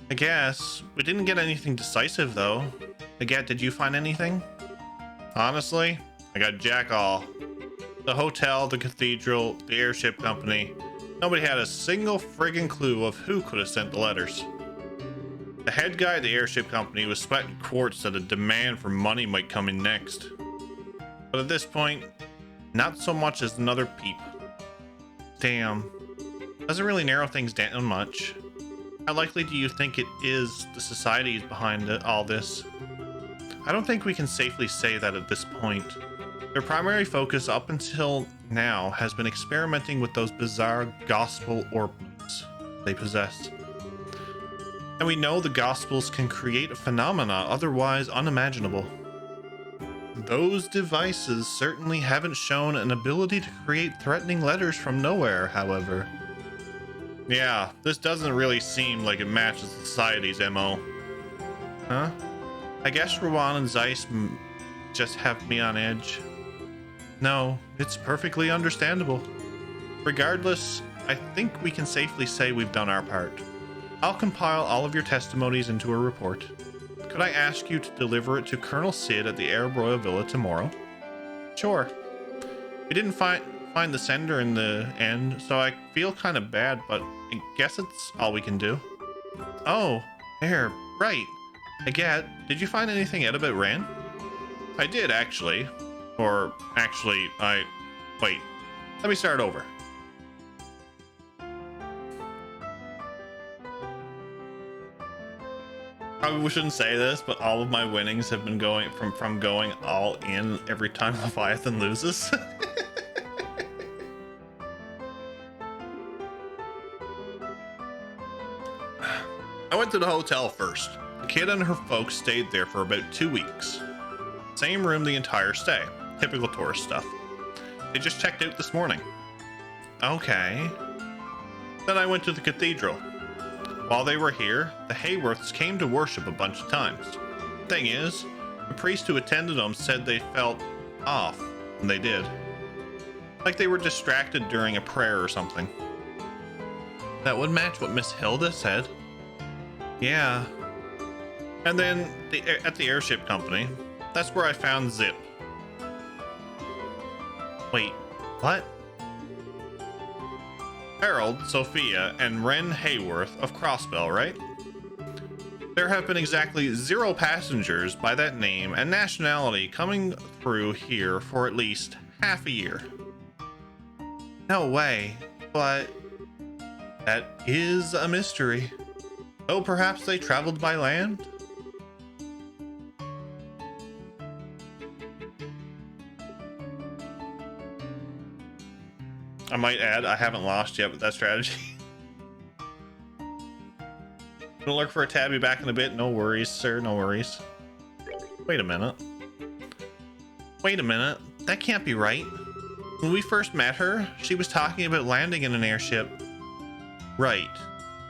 I guess. We didn't get anything decisive, though. Agat, did you find anything? Honestly, I got jack all. The hotel, the cathedral, the airship company. Nobody had a single friggin' clue of who could have sent the letters. The head guy at the airship company was sweating quarts that a demand for money might come in next. But at this point, not so much as another peep. Damn. Doesn't really narrow things down much. How likely do you think it is the societies behind all this? I don't think we can safely say that at this point. Their primary focus up until now has been experimenting with those bizarre gospel orbs they possess. And we know the gospels can create a phenomena otherwise unimaginable. Those devices certainly haven't shown an ability to create threatening letters from nowhere, however. Yeah, this doesn't really seem like it matches society's MO. Huh? I guess Rowan and Zeiss just have me on edge. No, it's perfectly understandable. Regardless, I think we can safely say we've done our part. I'll compile all of your testimonies into a report. Could I ask you to deliver it to Colonel Sid at the Arab Royal Villa tomorrow? Sure. We didn't find the sender in the end, so I feel kind of bad, but I guess it's all we can do. Oh, there, right. Agat, did you find anything out about Ren? I did, actually. Or, actually, wait. Let me start over. Probably shouldn't say this, but all of my winnings have been going from going all in every time Leviathan loses. I went to the hotel first. The kid and her folks stayed there for about 2 weeks. Same room the entire stay. Typical tourist stuff. They just checked out this morning. Okay. Then I went to the cathedral. While they were here, the Hayworths came to worship a bunch of times. Thing is, the priest who attended them said they felt off, and they did. Like they were distracted during a prayer or something. That would match what Miss Hilda said. Yeah. And then at the airship company, that's where I found Zip. Wait, what? Harold, Sophia, and Wren Hayworth of Crossbell, right? There have been exactly 0 passengers by that name and nationality coming through here for at least half a year. No way, but that is a mystery. Oh, perhaps they traveled by land? I might add, I haven't lost yet with that strategy. Gonna look for a tabby back in a bit. No worries, sir. No worries. Wait a minute. Wait a minute. That can't be right. When we first met her, she was talking about landing in an airship. Right.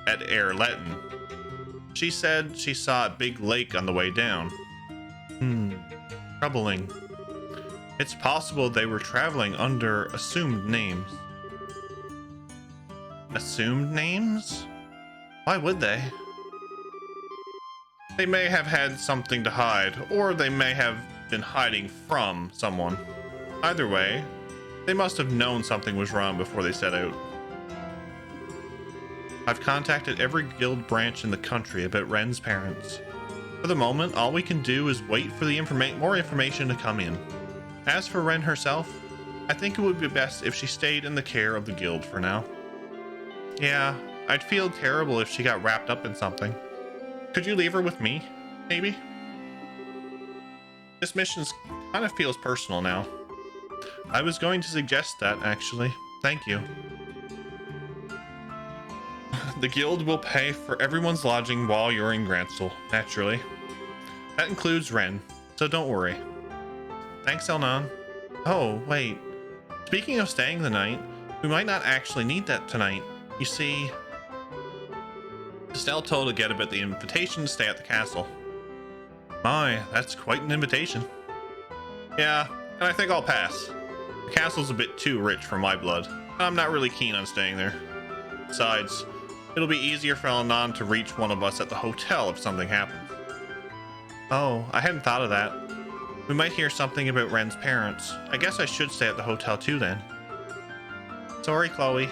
At Airletton. She said she saw a big lake on the way down. Troubling. It's possible they were traveling under assumed names. Assumed names? Why would they? They may have had something to hide, or they may have been hiding from someone. Either way, they must have known something was wrong before they set out. I've contacted every guild branch in the country about Wren's parents. For the moment, all we can do is wait for the more information to come in. As for Wren herself, I think it would be best if she stayed in the care of the guild for now. Yeah, I'd feel terrible if she got wrapped up in something. Could you leave her with me, maybe? This mission kind of feels personal now. I was going to suggest that, actually. Thank you. The guild will pay for everyone's lodging while you're in Gransel, naturally. That includes Wren, so don't worry. Thanks, Elnan. Oh, wait. Speaking of staying the night, we might not actually need that tonight. You see, Estelle told Agate about the invitation to stay at the castle. My, that's quite an invitation. Yeah, and I think I'll pass. The castle's a bit too rich for my blood. I'm not really keen on staying there. Besides, it'll be easier for Elnan to reach one of us at the hotel if something happens. Oh, I hadn't thought of that. We might hear something about Wren's parents. I guess I should stay at the hotel too then. Sorry, Chloe.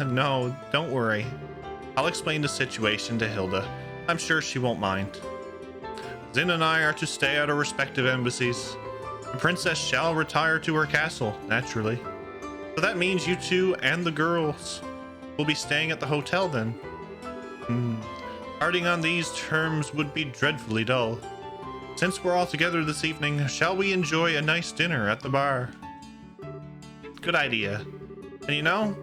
No, don't worry. I'll explain the situation to Hilda. I'm sure she won't mind. Zin and I are to stay at our respective embassies. The princess shall retire to her castle, naturally. So that means you two and the girls will be staying at the hotel then. Parting on these terms would be dreadfully dull. Since we're all together this evening, shall we enjoy a nice dinner at the bar? Good idea. And you know,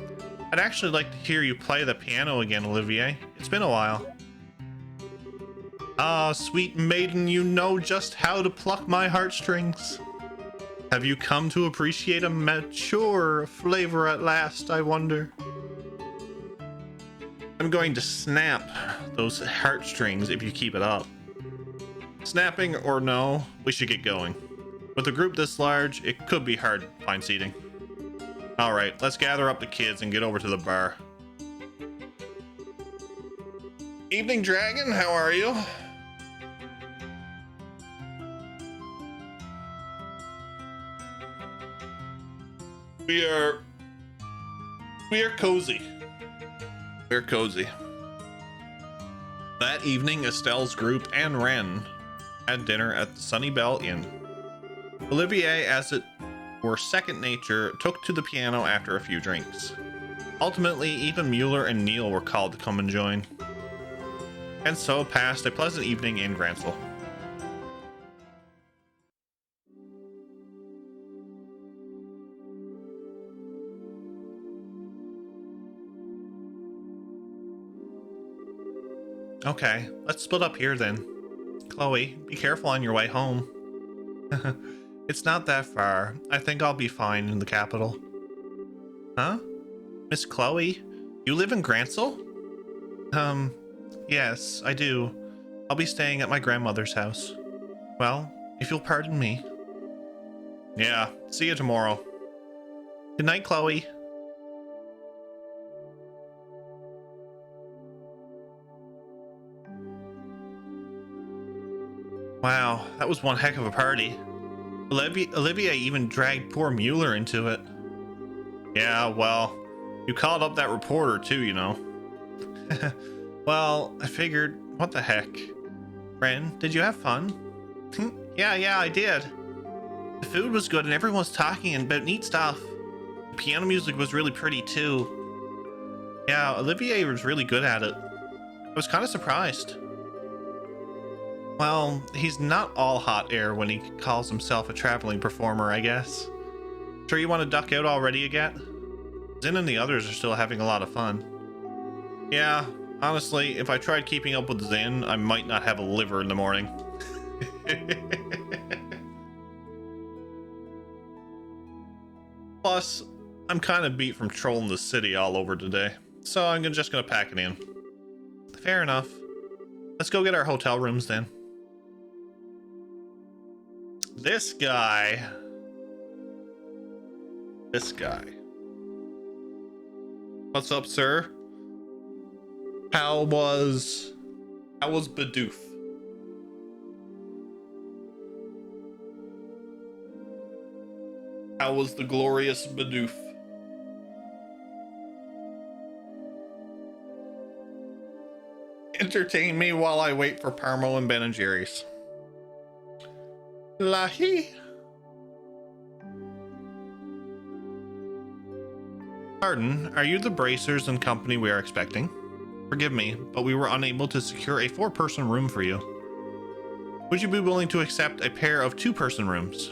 I'd actually like to hear you play the piano again, Olivier. It's been a while. Ah, sweet maiden, you know just how to pluck my heartstrings. Have you come to appreciate a mature flavor at last, I wonder? I'm going to snap those heartstrings if you keep it up. Snapping or no, we should get going. With a group this large, it could be hard to find seating. Alright, let's gather up the kids and get over to the bar. Evening, Dragon, how are you? We are cozy. We're cozy. That evening, Estelle's group and Wren had dinner at the Sunny Bell Inn. Olivier, as it were second nature, took to the piano after a few drinks. Ultimately, even Mueller and Neil were called to come and join. And so passed a pleasant evening in Gransel. Okay, let's split up here then. Chloe, be careful on your way home. It's not that far. I think I'll be fine in the capital. Huh? Miss Chloe? You live in Gransel? Yes, I do. I'll be staying at my grandmother's house. Well, if you'll pardon me. Yeah, see you tomorrow. Good night, Chloe. Wow, that was one heck of a party. Olivia even dragged poor Mueller into it. Yeah, well, you called up that reporter too, you know. Well, I figured, what the heck? Ren, did you have fun? Yeah, I did. The food was good and everyone was talking about neat stuff. The piano music was really pretty too. Yeah, Olivier was really good at it. I was kind of surprised. Well, he's not all hot air when he calls himself a traveling performer, I guess. Sure you want to duck out already again? Zin and the others are still having a lot of fun. Yeah, honestly, if I tried keeping up with Zin, I might not have a liver in the morning. Plus, I'm kind of beat from trolling the city all over today, so I'm just gonna pack it in. Fair enough. Let's go get our hotel rooms then. This guy. What's up, sir? How was Bidoof? How was the glorious Bidoof? Entertain me while I wait for Parmo and Ben and Jerry's. Lahi. Pardon, are you the Bracers and company we are expecting? Forgive me, but we were unable to secure a 4-person room for you. Would you be willing to accept a pair of 2-person rooms?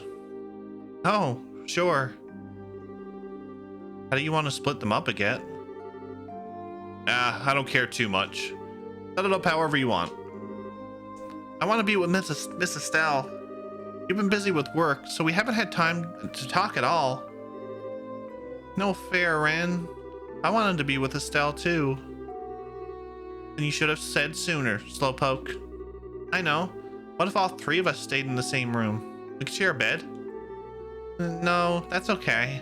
Oh, sure. How do you want to split them up again? I don't care too much. Set it up however you want. I want to be with Miss Estelle. You've been busy with work, so we haven't had time to talk at all. No fair, Ren. I wanted to be with Estelle too. And you should have said sooner, Slowpoke. I know. What if all 3 of us stayed in the same room? We could share a bed? No, that's okay.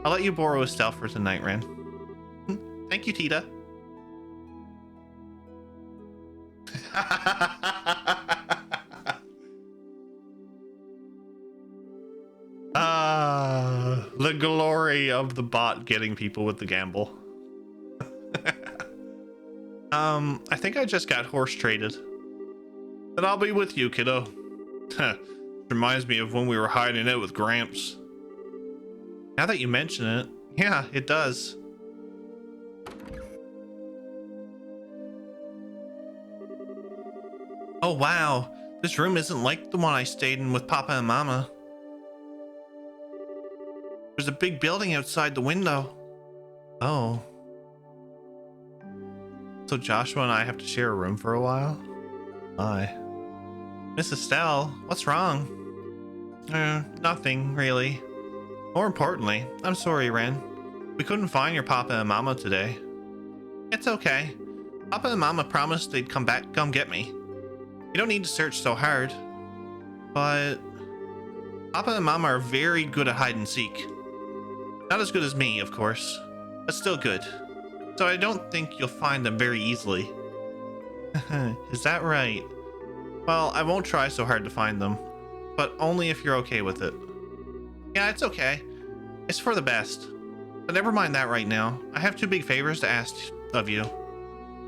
I'll let you borrow Estelle for tonight, Ren. Thank you, Tita. The glory of the bot getting people with the gamble. I think I just got horse traded. But I'll be with you, kiddo. Reminds me of when we were hiding out with Gramps. Now that you mention it, yeah, it does. Oh wow, this room isn't like the one I stayed in with Papa and Mama. There's a big building outside the window. Oh. So Joshua and I have to share a room for a while? Aye. Miss Estelle, what's wrong? Nothing, really. More importantly, I'm sorry, Ren. We couldn't find your Papa and Mama today. It's okay. Papa and Mama promised they'd come get me. You don't need to search so hard. But Papa and Mama are very good at hide and seek. Not as good as me, of course, but still good. So I don't think you'll find them very easily. Is that right? Well, I won't try so hard to find them, but only if you're okay with it. Yeah, it's okay. It's for the best. But never mind that right now. I have 2 big favors to ask of you.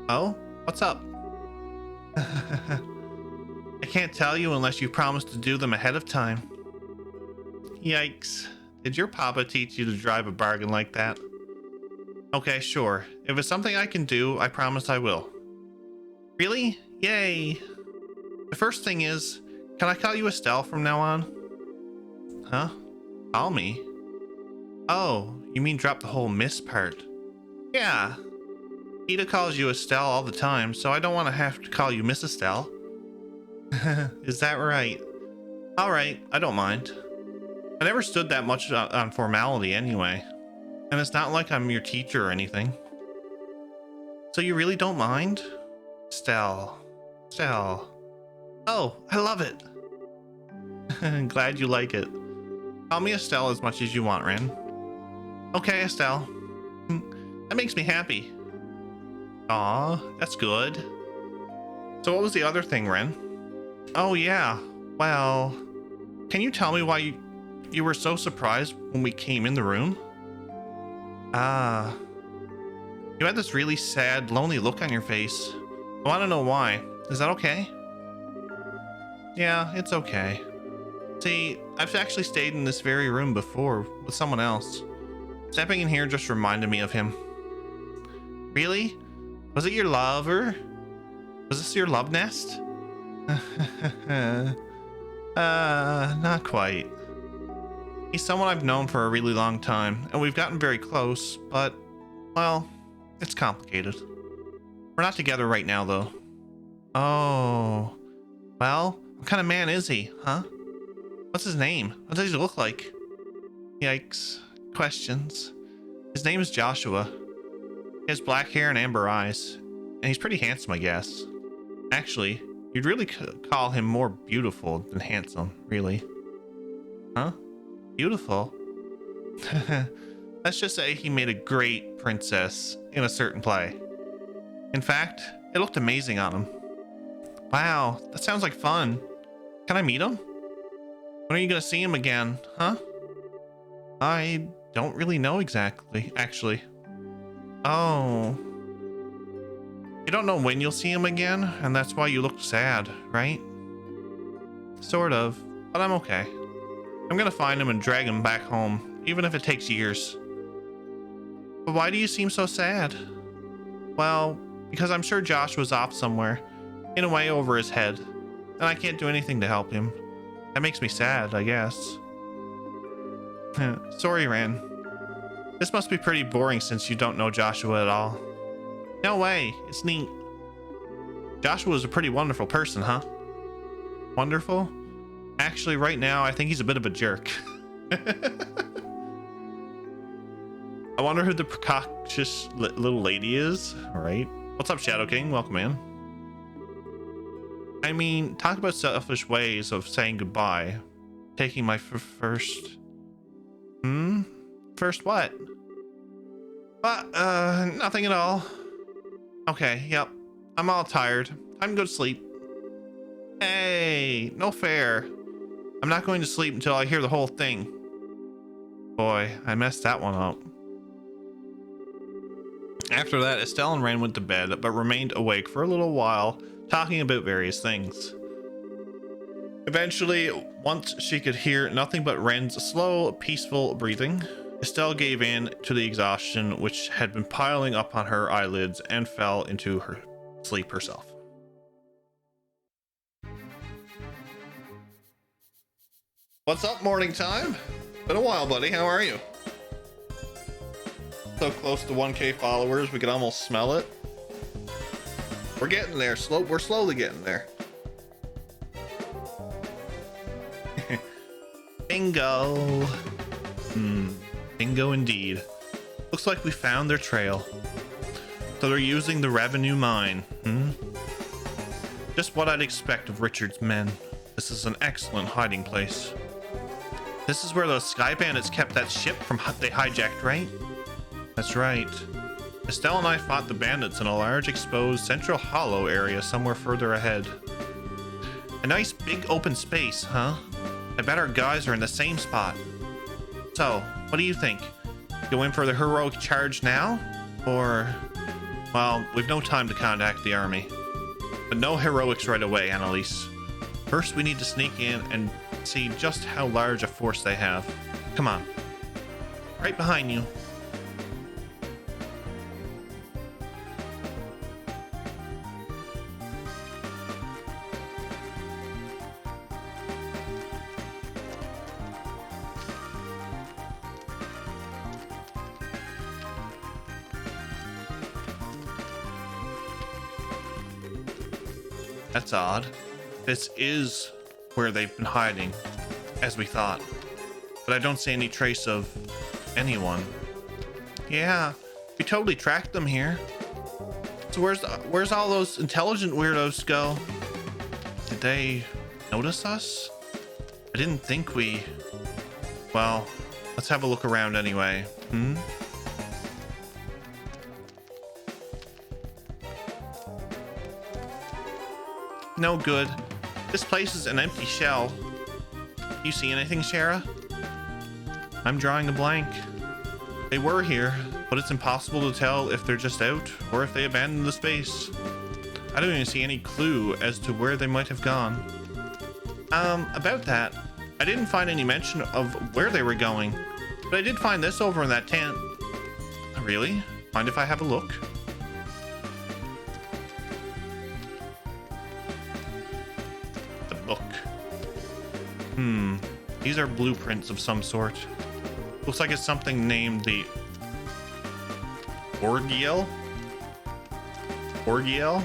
Oh? What's up? I can't tell you unless you promise to do them ahead of time. Yikes. Did your papa teach you to drive a bargain like that? Okay, sure. If it's something I can do, I promise I will. Really? Yay. The first thing is, can I call you Estelle from now on? Huh? Call me? Oh, you mean drop the whole Miss part? Yeah. Tita calls you Estelle all the time, so I don't want to have to call you Miss Estelle. Is that right? Alright, I don't mind. I never stood that much on formality anyway. And it's not like I'm your teacher or anything. So you really don't mind? Estelle. Oh, I love it. I'm glad you like it. Call me Estelle as much as you want, Ren. Okay, Estelle. That makes me happy. Aw, that's good. So what was the other thing, Ren? Oh, yeah. Well, can you tell me why you were so surprised when we came in the room? Ah. You had this really sad, lonely look on your face. I want to know why. Is that okay? Yeah, it's okay. See, I've actually stayed in this very room before with someone else. Stepping in here just reminded me of him. Really? Was it your lover? Was this your love nest? Not quite. He's someone I've known for a really long time, and we've gotten very close, but, well, it's complicated. We're not together right now, though. Oh. Well, what kind of man is he, huh? What's his name? What does he look like? Yikes. Questions. His name is Joshua. He has black hair and amber eyes, and he's pretty handsome, I guess. Actually, you'd really call him more beautiful than handsome, really. Huh? Beautiful? Let's just say he made a great princess in a certain play. In fact, it looked amazing on him. Wow, that sounds like fun. Can I meet him? When are you gonna see him again, huh? I don't really know exactly, actually. Oh. You don't know when you'll see him again, and that's why you look sad, right? Sort of, but I'm okay. I'm gonna find him and drag him back home, even if it takes years. But why do you seem so sad? Well, because I'm sure Josh was off somewhere, in a way over his head, and I can't do anything to help him. That makes me sad, I guess. Sorry, Ran. This must be pretty boring since you don't know Joshua at all. No way, it's neat. Joshua is a pretty wonderful person, huh? Wonderful? Actually, right now, I think he's a bit of a jerk. I wonder who the precocious little lady is. All right. What's up, Shadow King? Welcome in. I mean, talk about selfish ways of saying goodbye. Taking my first... First what? Nothing at all. Okay, yep. I'm all tired. Time to go to sleep. Hey, no fair. I'm not going to sleep until I hear the whole thing. Boy, I messed that one up. After that, Estelle and Ren went to bed, but remained awake for a little while, talking about various things. Eventually, once she could hear nothing but Ren's slow, peaceful breathing, Estelle gave in to the exhaustion which had been piling up on her eyelids and fell into her sleep herself. What's up, morning time? Been a while, buddy. How are you? So close to 1K followers, we can almost smell it. We're getting there. We're slowly getting there. Bingo. Bingo indeed. Looks like we found their trail. So they're using the revenue mine. Just what I'd expect of Richard's men. This is an excellent hiding place. This is where those Sky Bandits kept that ship from they hijacked, right? That's right. Estelle and I fought the bandits in a large exposed central hollow area somewhere further ahead. A nice big open space, huh? I bet our guys are in the same spot. So, what do you think? Go in for the heroic charge now? Or, well, we've no time to contact the army. But no heroics right away, Annalise. First, we need to sneak in and see just how large a force they have. Come on. Right behind you. That's odd. This is where they've been hiding, as we thought. But I don't see any trace of anyone. Yeah, we totally tracked them here. So where's all those intelligent weirdos go? Did they notice us? I didn't think we... Well, let's have a look around anyway. No good. This place is an empty shell. You see anything, Shara? I'm drawing a blank. They were here, but it's impossible to tell if they're just out or if they abandoned the space. I don't even see any clue as to where they might have gone. About that, I didn't find any mention of where they were going, but I did find this over in that tent. Really? Mind if I have a look? The book. These are blueprints of some sort. Looks like it's something named the Orgiel? Orgiel?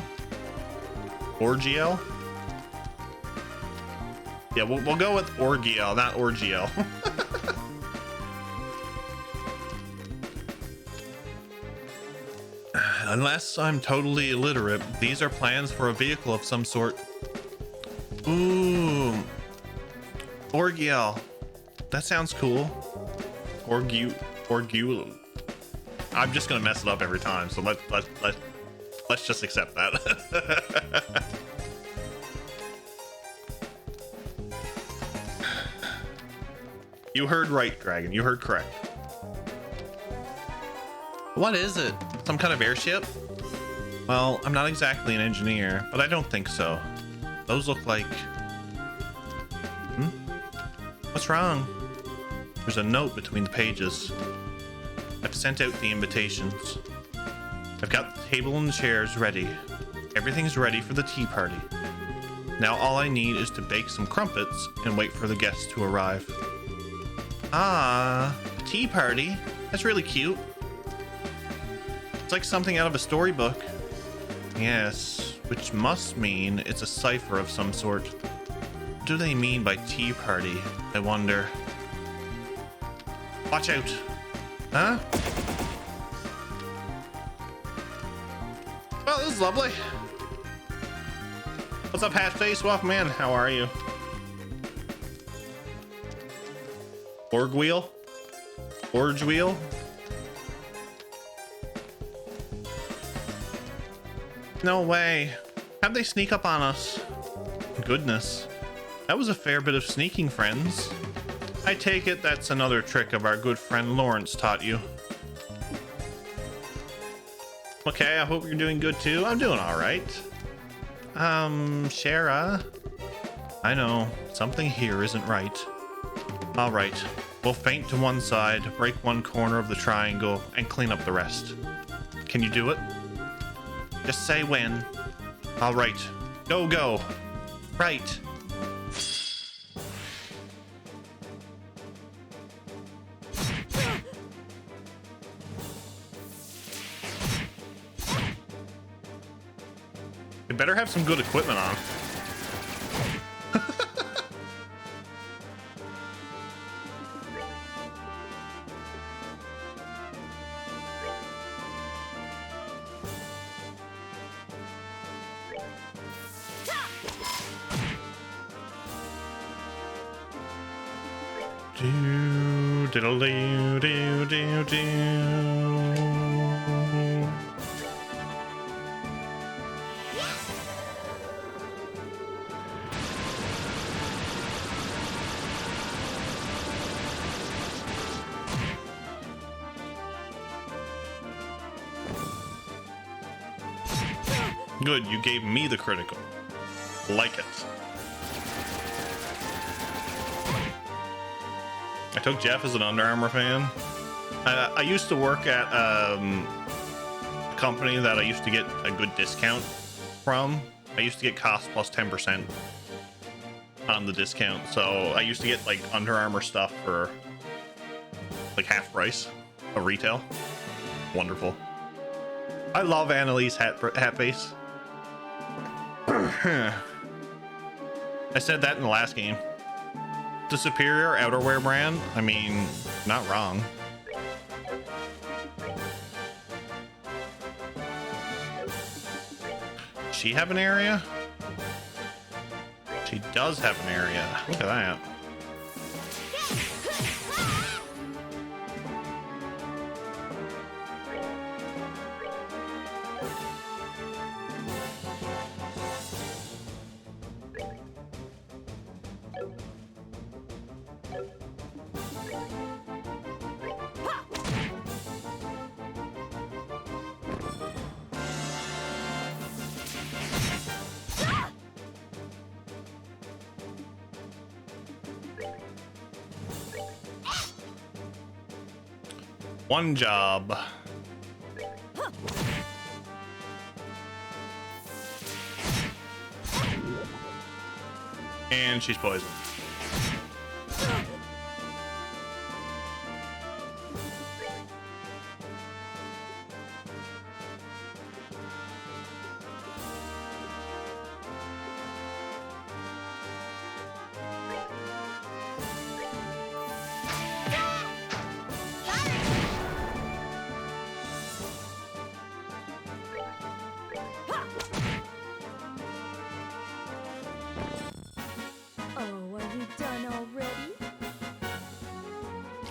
Orgiel? Yeah, we'll go with Orgiel, not Orgiel. Unless I'm totally illiterate, these are plans for a vehicle of some sort. Ooh. Orgiel. That sounds cool. Orgiel. I'm just gonna mess it up every time, so let's just accept that. You heard right, Dragon. You heard correct. What is it? Some kind of airship? Well, I'm not exactly an engineer, but I don't think so. Those look like... What's wrong? There's a note between the pages. I've sent out the invitations. I've got the table and the chairs ready. Everything's ready for the tea party. Now all I need is to bake some crumpets and wait for the guests to arrive. Ah, a tea party? That's really cute. It's like something out of a storybook. Yes, which must mean it's a cipher of some sort. What do they mean by tea party, I wonder? Watch out. Huh? Well, this is lovely. What's up, Hatface? Welcome in. How are you? Orgwheel? Orgwheel? No way. How'd they sneak up on us? Goodness. That was a fair bit of sneaking, friends. I take it that's another trick of our good friend Lawrence taught you. Okay, I hope you're doing good too. I'm doing alright. Shara. I know, something here isn't right. Alright, we'll feint to one side, break one corner of the triangle, and clean up the rest. Can you do it? Just say when. Alright, go, go. Right. You better have some good equipment on. Do diddle do do do do. Good, you gave me the critical. Like it. I took Jeff as an Under Armour fan. I used to work at a company that I used to get a good discount from. I used to get cost plus 10% on the discount. So I used to get like Under Armour stuff for like half price of retail. Wonderful. I love Annalise hat base. I said that in the last game. The superior outerwear brand, I mean, not wrong. Does she have an area? She does have an area. Look at that. One job. And she's poisoned.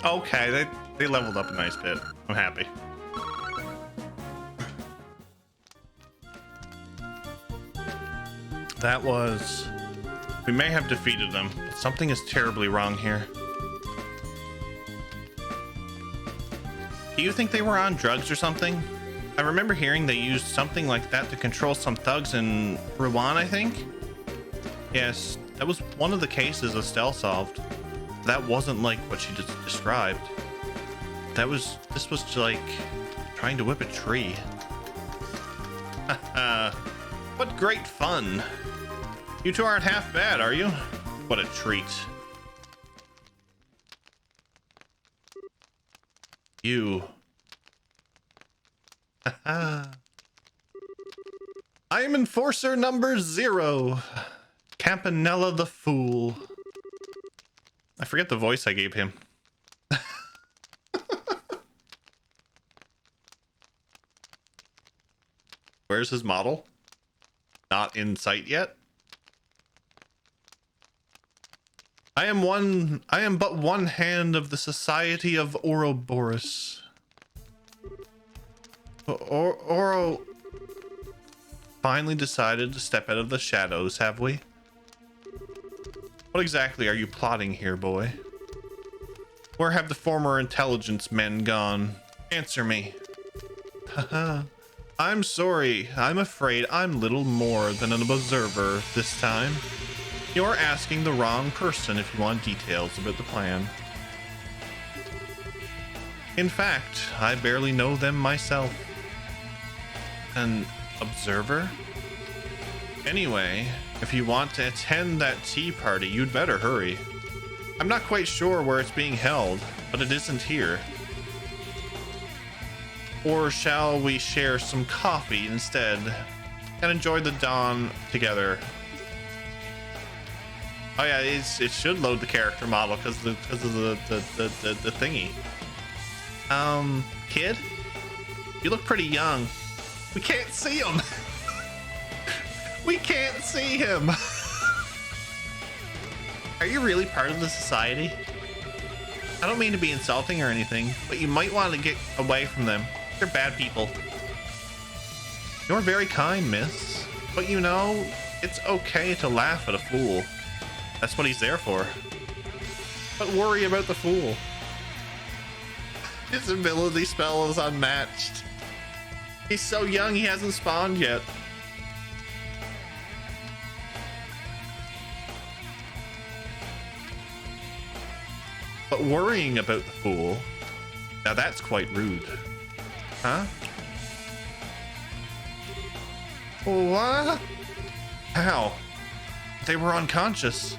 Okay, they leveled up a nice bit. I'm happy. That was... We may have defeated them, but something is terribly wrong here. Do you think they were on drugs or something? I remember hearing they used something like that to control some thugs in Rouen, I think? Yes, that was one of the cases Estelle solved. That wasn't like what she just described. This was like trying to whip a tree. What great fun. You two aren't half bad, are you? What a treat. You. I am enforcer number 0. Campanella the Fool. I forget the voice I gave him. Where's his model? Not in sight yet. I am but one hand of the Society of Ouroboros. Oro finally decided to step out of the shadows, have we? What exactly are you plotting here, boy? Where have the former intelligence men gone? Answer me. Haha. I'm sorry. I'm afraid I'm little more than an observer this time. You're asking the wrong person if you want details about the plan. In fact, I barely know them myself. An observer? Anyway, if you want to attend that tea party, you'd better hurry. I'm not quite sure where it's being held, but it isn't here. Or shall we share some coffee instead and enjoy the dawn together? Oh yeah, it should load the character model because of the thingy. Kid, you look pretty young. We can't see him. We can't see him. Are you really part of the society? I don't mean to be insulting or anything, but you might want to get away from them. They're bad people. You're very kind, miss. But you know, it's okay to laugh at a fool. That's what he's there for. But worry about the fool. His ability spell is unmatched. He's so young, he hasn't spawned yet. But worrying about the fool, now that's quite rude. Huh? What? How? They were unconscious.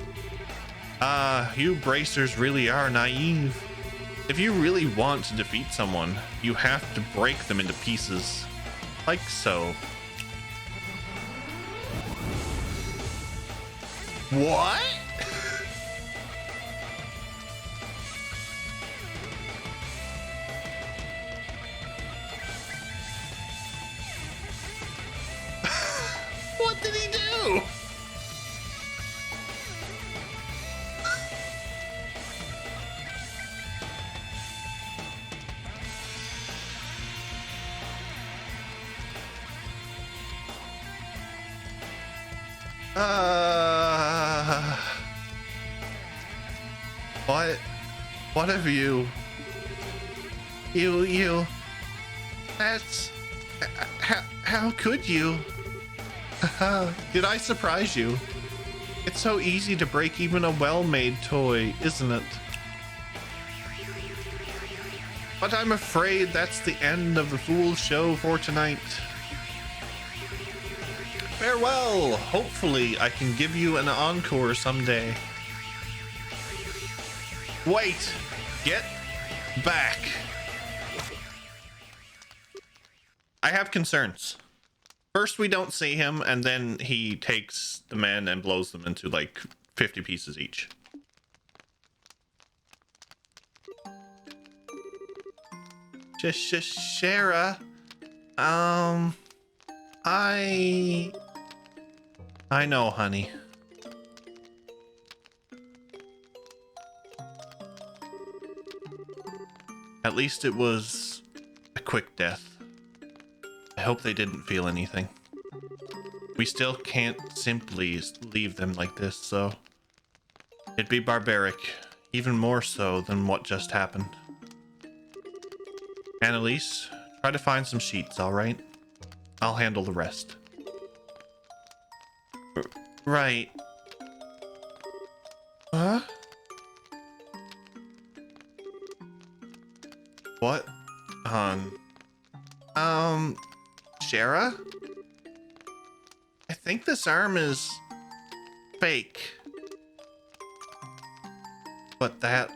You bracers really are naive. If you really want to defeat someone, you have to break them into pieces. Like so. What? What did he do? What have you? That's... How could you? Did I surprise you? It's so easy to break even a well-made toy, isn't it? But I'm afraid that's the end of the Fool's Show for tonight. Farewell. Hopefully I can give you an encore someday. Wait. Get back. I have concerns. First, we don't see him, and then he takes the men and blows them into like 50 pieces each. Shara, I know, honey. At least it was a quick death. I hope they didn't feel anything. We still can't simply leave them like this, so it'd be barbaric, even more so than what just happened. Annalise, try to find some sheets, all right? I'll handle the rest. Right. Huh? What? Shara? I think this arm is fake. But that...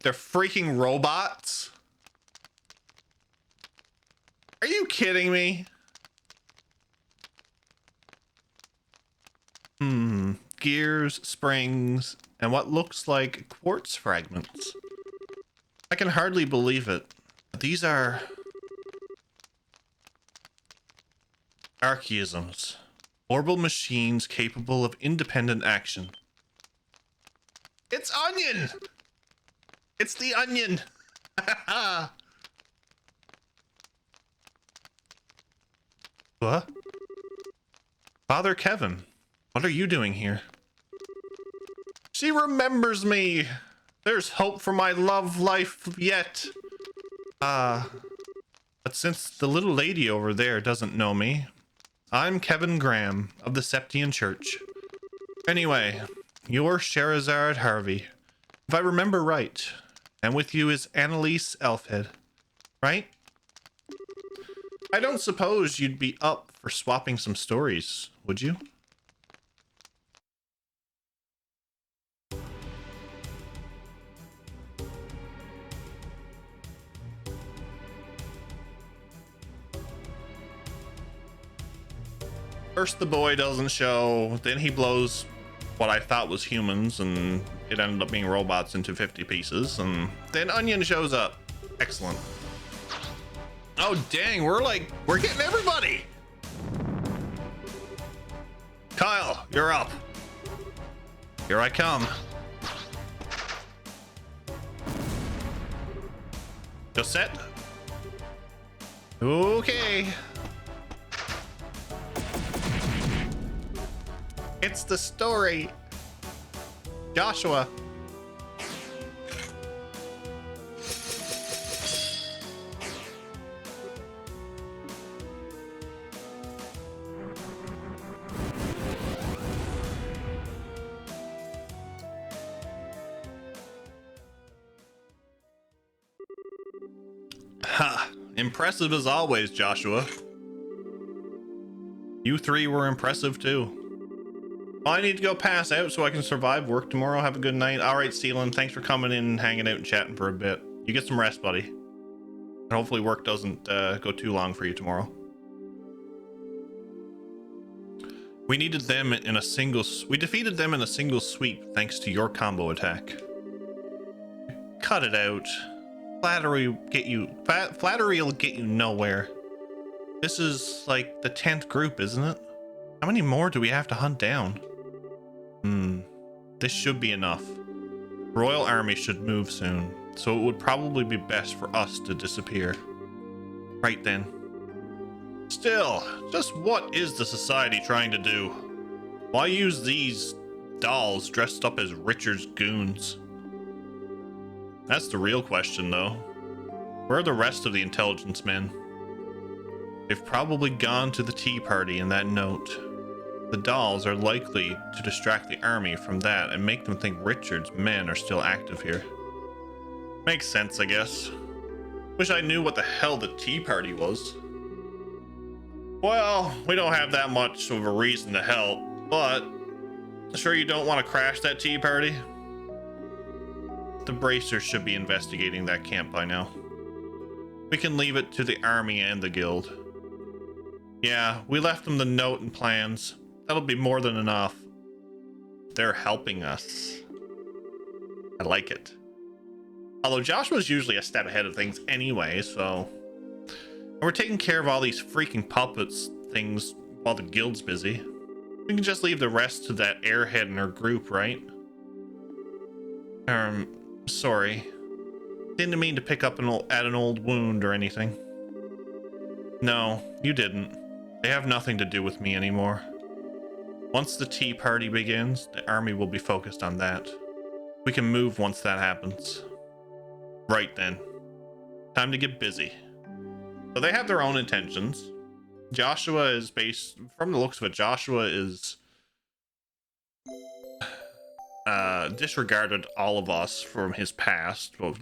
They're freaking robots? Are you kidding me? Gears, springs, and what looks like quartz fragments. I can hardly believe it. These are archaisms. Orbital machines capable of independent action. It's Onion! It's the Onion! What? Father Kevin, what are you doing here? She remembers me! There's hope for my love life yet. But since the little lady over there doesn't know me, I'm Kevin Graham of the Septian Church. Anyway, you're Sherazard Harvey, if I remember right. And with you is Annalise Elfhead, right? I don't suppose you'd be up for swapping some stories, would you? First the boy doesn't show, then he blows what I thought was humans, and it ended up being robots into 50 pieces, and then Onion shows up. Excellent. Oh dang, we're getting everybody! Kyle, you're up. Here I come. Josette? Okay. It's the story. Joshua. Ha! Impressive as always, Joshua. You three were impressive too. I need to go pass out so I can survive work tomorrow. Have a good night. All right, Seelan, thanks for coming in and hanging out and chatting for a bit. You get some rest, buddy. And hopefully work doesn't go too long for you tomorrow. We needed them in a single... We defeated them in a single sweep thanks to your combo attack. Cut it out. Flattery will get you nowhere. This is like the 10th group, isn't it? How many more do we have to hunt down? This should be enough. Royal Army should move soon, so it would probably be best for us to disappear. Right then. Still, just what is the Society trying to do? Why use these dolls dressed up as Richard's goons? That's the real question, though. Where are the rest of the intelligence men? They've probably gone to the tea party in that note. The dolls are likely to distract the army from that and make them think Richard's men are still active here. Makes sense, I guess. Wish I knew what the hell the Tea Party was. Well, we don't have that much of a reason to help, but sure you don't want to crash that tea party? The Bracers should be investigating that camp by now. We can leave it to the army and the guild. Yeah, we left them the note and plans. That'll be more than enough. They're helping us. I like it. Although Joshua's usually a step ahead of things anyway, so... And we're taking care of all these freaking puppets things while the guild's busy. We can just leave the rest to that airhead and her group, right? Sorry. Didn't mean to pick up at an old wound or anything. No, you didn't. They have nothing to do with me anymore. Once the tea party begins, the army will be focused on that. We can move once that happens. Right then. Time to get busy. So they have their own intentions. Joshua is from the looks of it, Joshua is disregarded all of us from his past, both